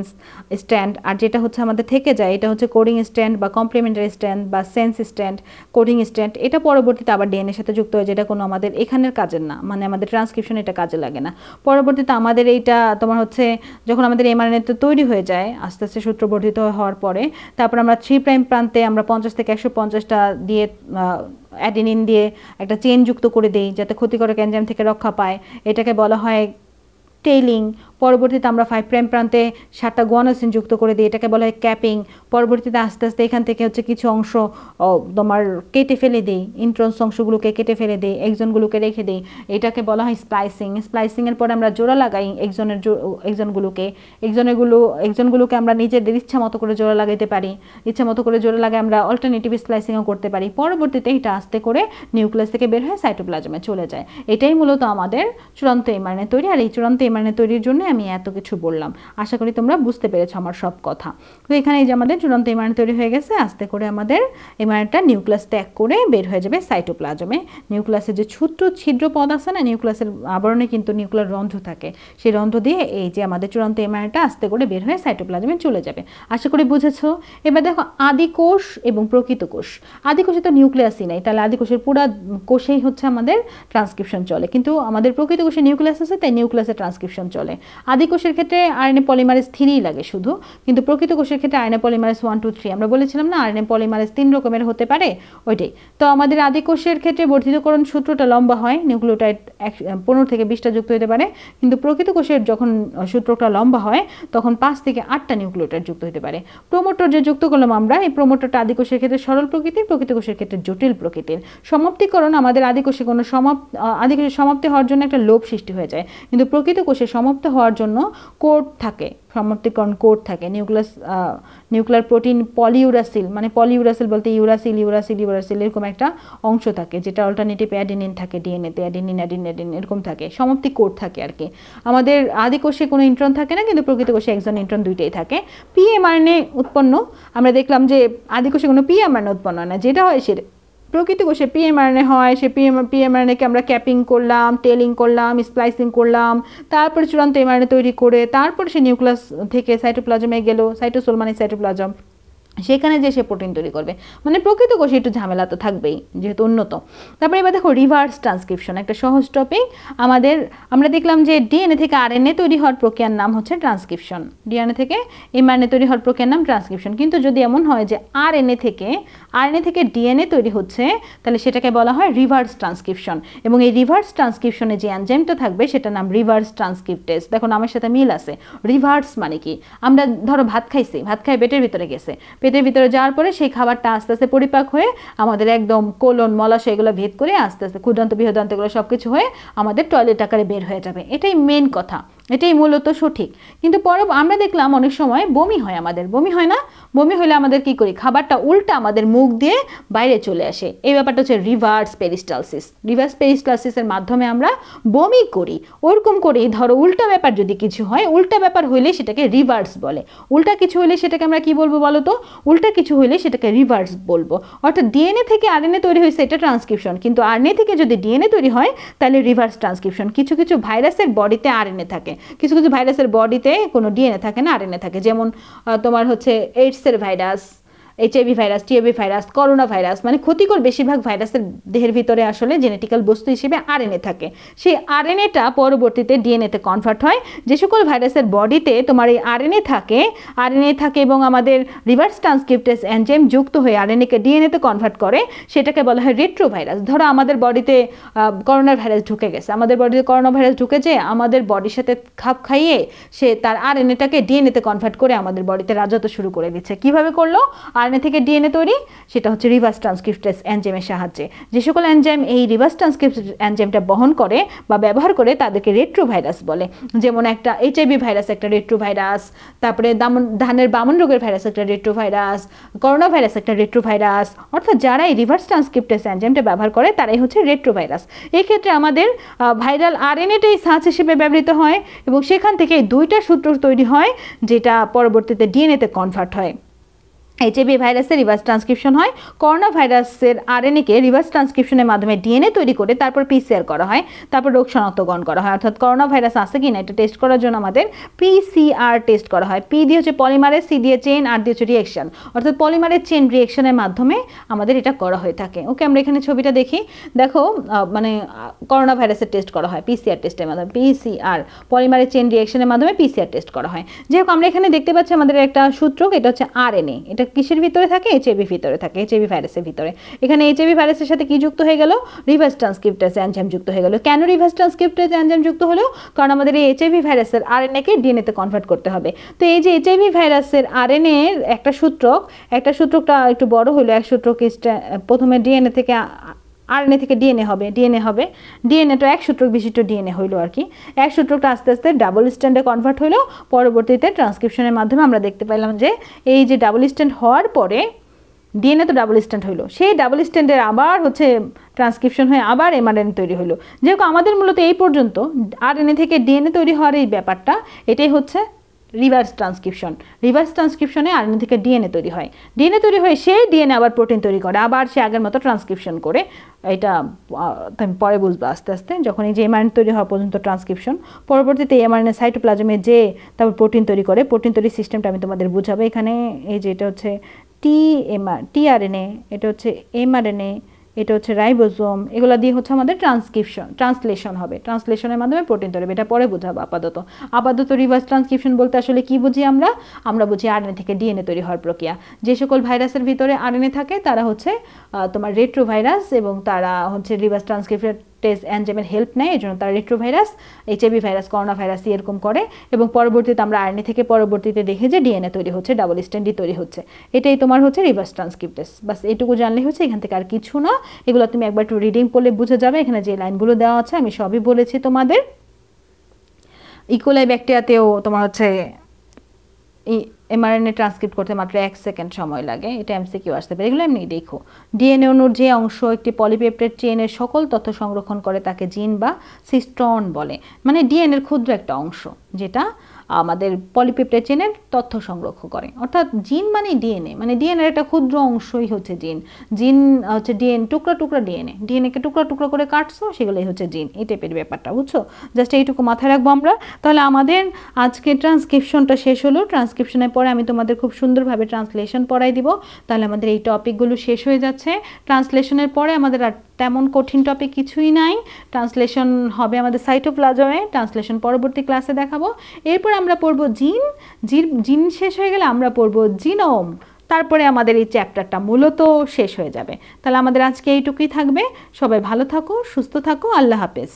স্ট্যান্ড। আর যেটা হচ্ছে আমাদের থেকে যায় এটা হচ্ছে কোডিং স্ট্যান্ড বা কমপ্লিমেন্টারি স্ট্যান্ড বা সেন্স স্ট্যান্ড, কোডিং স্ট্যান্ড। এটা পরবর্তীতে আবার ডিএনএর সাথে যুক্ত হয়, যেটা কোনো আমাদের এখানের কাজের না, মানে আমাদের ট্রান্সক্রিপশন এটা কাজে লাগে না। পরবর্তীতে আমাদের এইটা তোমার হচ্ছে যখন আমাদের এমআরএনএ তৈরি হয়ে যায় আস্তে আস্তে সূত্র বর্ধিত হওয়ার পরে, তারপর আমরা 3 প্রাইম প্রান্তে আমরা 50 থেকে 150টা দিয়ে অ্যাডিনিন দিয়ে একটা চেন যুক্ত করে দেই যাতে ক্ষতিকারক এনজাইম থেকে রক্ষা পায়। এটাকে বলা হয় টেইলিং। পরবর্তীতে আমরা 5 প্রাইম প্রান্তে 7টা গুয়ানোসিন যুক্ত করে দিই, এটাকে বলা হয় ক্যাপিং। পরবর্তীতে আস্তে আস্তে এখান থেকে হচ্ছে কিছু অংশ তোমার কেটে ফেলে দিই, ইন্ট্রন্স অংশগুলোকে কেটে ফেলে দিই, এক্সনগুলোকে রেখে দিই, এটাকে বলা হয় স্প্লাইসিং। স্প্লাইসিংয়ের পরে আমরা জোড়া লাগাই এক্সনগুলোকে আমরা নিজেদের ইচ্ছা মতো করে জোড়া লাগাইতে পারি, ইচ্ছা মতো করে জোড়া লাগাই আমরা অল্টারনেটিভ স্প্লাইসিংও করতে পারি। পরবর্তীতে এটা আস্তে করে নিউক্লিয়াস থেকে বের হয়ে সাইটোপ্লাজমে চলে যায়। এটাই মূলত আমাদের চূড়ান্ত এমআরএনএ তৈরি। আর এই চূড়ান্ত এমআরএনএ তৈরির জন্য আমি এত কিছু বললাম, আশা করি তোমরা বুঝতে পেরেছো আমার সব কথা। তো এখানে এই যে আমাদের চূড়ান্ত এমআরএনএ তৈরি হয়ে গেছে, আস্তে করে আমাদের এমআরএনএটা নিউক্লিয়াস ত্যাগ করে বের হয়ে যাবে সাইটোপ্লাজমে। নিউক্লিয়াসের যে ছিদ্র পদ আছে না, নিউক্লিয়াসের আবরণে কিন্তু নিউক্লিয়ার রন্ধ্র থাকে, সেই রন্ধ্র দিয়ে এই যে আমাদের চূড়ান্ত এমআরএনএটা আস্তে করে বের হয়ে সাইটোপ্লাজমে চলে যাবে। আশা করি বুঝেছো। এবার দেখো আদিকোষ এবং প্রকৃত কোষ। আদিকোষে তো নিউক্লিয়াসই নাই, তাহলে আদিকোষের পুরো কোষেই হচ্ছে আমাদের ট্রান্সক্রিপশন চলে, কিন্তু আমাদের প্রকৃত কোষে নিউক্লিয়াস আছে তাই নিউক্লিয়াসের ট্রান্সক্রিপশন চলে। আদিকোষের ক্ষেত্রে আরএনএ পলিমারেজ 3 লাগে শুধু, কিন্তু প্রকৃত কোষের ক্ষেত্রে আরএনএ পলিমারেজ 1 2 3। আমরা বলেছিলাম না আরএনএ পলিমারেজ 3 রকমের হতে পারে, ওইটাই। তো আমাদের আদিকোষের ক্ষেত্রে বর্ধিতকরণ সূত্রটা লম্বা হয়, নিউক্লিওটাইড 15 থেকে 20টা যুক্ত হতে পারে, কিন্তু প্রকৃত কোষের যখন সূত্রটা লম্বা হয় তখন 5 থেকে 8টা নিউক্লিওটাইড যুক্ত হতে পারে। প্রোমোটর যে যুক্ত করলাম আমরা, এই প্রোমোটরটা আদিকোষের ক্ষেত্রে সরল প্রকৃতির, প্রকৃত কোষের ক্ষেত্রে জটিল প্রকৃতির। সমাপ্তিকরণ আমাদের আদিকোষে কোনো আদিকোষে সমাপ্তি হওয়ার জন্য একটা লোভ সৃষ্টি হয়ে যায়, কিন্তু প্রকৃত কোষে সমাপ্ত হওয়ার জন্য কোড থাকে, সমাপ্তিকরণ কোড থাকে। নিউক্লিয়ার প্রোটিন পলিইউরাসিল, মানে পলিইউরাসিল বলতে ইউরাসিল এরকম একটা অংশ থাকে, যেটা অল্টারনেটিভ অ্যাডেনিন থাকে ডিএনএতে, অ্যাডিনিন এরকম থাকে, সমাপ্তি কোড থাকে আর কি। আমাদের আদিকোষে কোনো ইন্ট্রন থাকে না, কিন্তু প্রকৃত কোষে এক্সন ইন্ট্রন দুইটাই থাকে। পিএমআরএনএ উৎপন্ন, আমরা দেখলাম যে আদিকোষে কোনো পিএমআরএনএ উৎপন্ন হয় না, যেটা হয় সেটা প্রকৃত কোষে পিএমআরএনএ হয়। সে পিএমআরএনএকে আমরা ক্যাপিং করলাম, টেলিং করলাম, স্প্লাইসিং করলাম, তারপরে চূড়ান্ত এমআরএনএ তৈরি করে তারপরে সে নিউক্লিয়াস থেকে সাইটোপ্লাজমে গেল, সাইটোসোল মানে সাইটোপ্লাজম, সেখানে যে সে প্রোটিন তৈরি করবে। মানে প্রকৃত কোষে একটু ঝামেলা তো থাকবেই, যেহেতু উন্নত। তারপরে এবার দেখো রিভার্স ট্রান্সক্রিপশন, একটা সহজ টপিক। আমরা দেখলাম যে ডিএনএ থেকে আরএনএ তৈরি হওয়ার প্রক্রিয়ার নাম হচ্ছে ট্রান্সক্রিপশন, ডিএনএ থেকে এমআরএনএ তৈরি হওয়ার প্রক্রিয়ার নাম ট্রান্সক্রিপশন। কিন্তু যদি এমন হয় যে আরএনএ থেকে ডিএনএ তৈরি হচ্ছে, তাহলে সেটাকে বলা হয় রিভার্স ট্রান্সক্রিপশন। এবং এই রিভার্স ট্রান্সক্রিপশনে যে এনজাইমটা থাকবে সেটার নাম রিভার্স ট্রান্সক্রিপ্টেজ। দেখো নামের সাথে মিল আছে। রিভার্স মানে কি, আমরা ধরো ভাত খাইছি, ভাত খাই পেটের ভিতরে গেছে, পেটের ভিতরে যাওয়ার পরে সেই খাবারটা আস্তে আস্তে পরিপাক হয়ে আমাদের একদম কোলন মলাশয় এগুলো ভেদ করে আস্তে আস্তে ক্ষুদ্রান্ত বৃহদান্ত এগুলো সব কিছু হয়ে আমাদের টয়লেট আকারে বের হয়ে যাবে। এটাই মেন কথা, এটাই মূলত সঠিক। কিন্তু পরে আমরা দেখলাম অনেক সময় বমি হয়, আমাদের বমি হয় না, বমি হলে আমাদের কি করি, খাবারটা উল্টা আমাদের মুখ দিয়ে বাইরে চলে আসে। এই ব্যাপারটা হচ্ছে রিভার্স পেরিস্টালসিস। রিভার্স পেরিস্টালসিসের মাধ্যমে আমরা বমি করি। ওরকম করে ধরো উল্টা ব্যাপার যদি কিছু হয়, উল্টা ব্যাপার হইলে সেটাকে রিভার্স বলে। উল্টা কিছু হইলে সেটাকে আমরা কি বলবো বলো তো, উল্টা কিছু হইলে সেটাকে রিভার্স বলবো। অর্থাৎ ডিএনএ থেকে আরএনএ তৈরি হয়েছে, এটা ট্রান্সক্রিপশন, কিন্তু আরএনএ থেকে যদি ডিএনএ তৈরি হয় তাহলে রিভার্স ট্রান্সক্রিপশন। কিছু কিছু ভাইরাসের বডিতে আরএনএ থাকে, কিছু কিছু ভাইরাসের বডিতে কোনো ডিএনএ থাকে না, আরএনএ থাকে। যেমন তোমার হচ্ছে এইডসের ভাইরাস, এইচআইভি ভাইরাস, টিএবি ভাইরাস, করোনা ভাইরাস, মানে ক্ষতিকর বেশিরভাগ ভাইরাসের দেহের ভিতরে আসলে জেনেটিক্যাল বস্তু হিসেবে আরএনএ থাকে। সেই আরএনএটা পরবর্তীতে ডিএনএতে কনভার্ট হয়। যে সকল ভাইরাসের বডিতে তোমার এই আরএনএ থাকে এবং আমাদের রিভার্স ট্রান্সক্রিপ্টেজ এনজাইম যুক্ত হয়ে আরএনএকে ডিএনএতে কনভার্ট করে, সেটাকে বলা হয় রেট্রো ভাইরাস। ধরো আমাদের বডিতে করোনা ভাইরাস ঢুকে গেছে, আমাদের বডিতে করোনা ভাইরাস ঢুকে যে আমাদের বডির সাথে খাপ খাইয়ে সে তার আরএনএটাকে ডিএনএতে কনভার্ট করে আমাদের বডিতে রাজত্ব শুরু করে দিচ্ছে। কিভাবে করলো? আরএনএ থেকে ডিএনএ তৈরি, সেটা হচ্ছে রিভার্স ট্রান্সক্রিপ্টেজ এনজাইমের সাহায্যে। যে সকল এনজাইম এই রিভার্স ট্রান্সক্রিপ্টেজ এনজাইমটা বহন করে বা ব্যবহার করে তাদেরকে রেট্রো ভাইরাস বলে। যেমন একটা এইচআইভি ভাইরাস একটা রেট্রো ভাইরাস, তারপরে ধানের বামন রোগের ভাইরাস একটা রেট্রো ভাইরাস, করোনা ভাইরাস একটা রেট্রো ভাইরাস। অর্থাৎ যারা এই রিভার্স ট্রান্সক্রিপ্টেজ এনজাইমটা ব্যবহার করে তারাই হচ্ছে রেট্রো ভাইরাস। এই ক্ষেত্রে আমাদের ভাইরাল আরএনএটাই সাঁচ হিসেবে ব্যবহৃত হয় এবং সেখান থেকে দুইটা সূত্র তৈরি হয়, যেটা পরবর্তীতে ডিএনএতে কনভার্ট হয়। এইচআইভি ভাইরাসের রিভার্স ট্রান্সক্রিপশন হয়, করোনা ভাইরাসের আরএনএকে রিভার্স ট্রান্সক্রিপশনের মাধ্যমে ডিএনএ তৈরি করে তারপর পিসিআর করা হয়, তারপর রোগ শনাক্তকরণ করা হয়। অর্থাৎ করোনা ভাইরাস আছে কিনা এটা টেস্ট করার জন্য আমাদের পিসিআর টেস্ট করা হয়। পি দিয়ে হচ্ছে পলিমারেজ, সি দিয়ে চেইন, আর দিয়ে হচ্ছে রিয়েকশন। অর্থাৎ পলিমারেজ চেইন রিয়েকশনের মাধ্যমে আমাদের এটা করা হয়ে থাকে। ওকে, আমরা এখানে ছবিটা দেখি, দেখো মানে করোনা ভাইরাসের টেস্ট করা হয় পিসিআর টেস্টের মাধ্যমে, পিসিআর পলিমারেজ চেইন রিয়েকশনের মাধ্যমে পিসিআর টেস্ট করা হয়। যেহেতু আমরা এখানে দেখতে পাচ্ছি আমাদের একটা সূত্র, এটা হচ্ছে আরএনএ, এটা কিসের ভিতরে থাকে? এইচআইভি ভিতরে থাকে, এইচআইভি ভাইরাসের ভিতরে। এখানে এইচআইভি ভাইরাসের সাথে কি যুক্ত হয়ে গেল? রিভার্স ট্রান্সক্রিপ্টেজ এনজাইম যুক্ত হয়ে গেল। কেন রিভার্স ট্রান্সক্রিপ্টেজ এনজাইম যুক্ত হলো? কারণ আমাদের এই এইচআইভি ভাইরাসের আরএনএকে ডিএনএতে কনভার্ট করতে হবে। তো এই যে এইচআইভি ভাইরাসের আরএনএ এর একটা সূত্রকটা একটু বড় হলো, এক সূত্রক প্রথমে ডিএনএ থেকে আরএনএ থেকে ডিএনএ হবে, ডিএনএটা এক সূত্রক বিশিষ্ট ডিএনএ হইলো আর কি। এক সূত্রকটা আস্তে আস্তে ডাবল স্ট্যান্ডে কনভার্ট হলো, পরবর্তীতে ট্রান্সক্রিপশনের মাধ্যমে আমরা দেখতে পেলাম যে এই যে ডাবল স্ট্যান্ড হওয়ার পরে ডিএনএ তো ডাবল স্ট্যান্ড হইলো, সেই ডাবল স্ট্যান্ডের আবার হচ্ছে ট্রান্সক্রিপশন হয়ে আবার এমআরএনএ তৈরি হলো। যেহেতু আমাদের মূলত এই পর্যন্ত আরএনএ থেকে ডিএনএ তৈরি হওয়ার এই ব্যাপারটা, এটাই হচ্ছে রিভার্স ট্রান্সক্রিপশন। রিভার্স ট্রান্সক্রিপশনে আরএনএ থেকে ডিএনএ তৈরি হয়, ডিএনএ তৈরি হয়ে সেই ডিএনএ আবার প্রোটিন তৈরি করে, আবার সে আগের মতো ট্রান্সক্রিপশন করে। এটা আমি পরে বুঝবো আস্তে আস্তে, যখন এই যে এমআরএনএ তৈরি হওয়া পর্যন্ত ট্রান্সক্রিপশন, পরবর্তীতে এমআরএনএ সাইটোপ্লাজমে যে তারপর প্রোটিন তৈরি করে। প্রোটিন তৈরি সিস্টেমটা আমি তোমাদের বুঝাবো এখানে। এই যে এটা হচ্ছে টিআরএনএ, এটা হচ্ছে এমআরএনএ, এটা হচ্ছে রাইবোজোম, এগুলো দিয়ে হচ্ছে আমাদের ট্রান্সলেশন হবে, ট্রান্সলেশনের মাধ্যমে প্রোটিন তৈরি হবে। এটা পরে বোঝাবো। আপাতত রিভার্স ট্রান্সক্রিপশন বলতে আসলে কি বুঝি আমরা বুঝি আরএনএ থেকে ডিএনএ তৈরি হওয়ার প্রক্রিয়া। যে সকল ভাইরাসের ভিতরে আরএনএ থাকে তারা হচ্ছে তোমার রেট্রোভাইরাস, এবং তারা হচ্ছে রিভার্স ট্রান্সক্রিপটেজ এনজাইমের হেল্প নেয়, এই জন্য তারা retrovirus, HIV virus, corona virus এরকম করে। এবং পরবর্তীতে আমরা আরএনএ থেকে পরবর্তীতে দেখি যে ডিএনএ তৈরি হচ্ছে, ডাবল স্ট্যান্ডই তৈরি হচ্ছে। এটাই তোমার হচ্ছে রিভার্স ট্রান্সক্রিপ্টেজ। বাস এটুকু জানলে হচ্ছে, এখান থেকে আর কিছু না। এগুলো তুমি একবার একটু রিডিং পড়লে বুঝে যাবে। এখানে যে লাইনগুলো দেওয়া আছে আমি সবই বলেছি তোমাদের। ইকোলাই ব্যাকটেরিয়াতেও তোমার হচ্ছে এমআরএনএ ট্রান্সক্রিপ্ট করতে মাত্র 1 সেকেন্ড সময় লাগে। এটা এমসিকিউ আসতে পারে, এগুলো এমনি দেখো। ডিএনএ অণুর যে অংশ একটি পলিপেপটাইড চেইনের সকল তথ্য সংরক্ষণ করে তাকে জিন বা সিস্টন বলে। মানে ডিএনএর ক্ষুদ্র একটা অংশ যেটা আমাদের পলিপেপটাইড চেইনের তথ্য সংরক্ষণ করে। অর্থাৎ জিন মানে ডিএনএ, মানে ডিএনএর একটা ক্ষুদ্র অংশই হচ্ছে জিন। জিন হচ্ছে টুকরা ডিএনএকে টুকরা করে কাটছো, সেগুলোই হচ্ছে জিন। এই টাইপের ব্যাপারটা, বুঝছো? জাস্ট এইটুকু মাথায় রাখবো আমরা। তাহলে আমাদের আজকে ট্রান্সক্রিপশনটা শেষ হলো। ট্রান্সক্রিপশনের পরে আমি তোমাদের খুব সুন্দরভাবে ট্রান্সলেশন পড়াই দিব। তাহলে আমাদের এই টপিকগুলো শেষ হয়ে যাচ্ছে। ট্রান্সলেশনের পরে আমাদের আর তেমন কঠিন টপিক কিছুই নাই। ট্রান্সলেশন হবে আমাদের সাইটোপ্লাজমে, ট্রান্সলেশন পরবর্তী ক্লাসে দেখাবো। এরপর আমরা পড়বো জিন শেষ হয়ে গেলে আমরা পড়বো জিনোম। তারপরে আমাদের এই চ্যাপ্টারটা মূলত শেষ হয়ে যাবে। তাহলে আমাদের আজকে এইটুকুই থাকবে। সবাই ভালো থাকো, সুস্থ থাকো, আল্লাহ হাফেজ।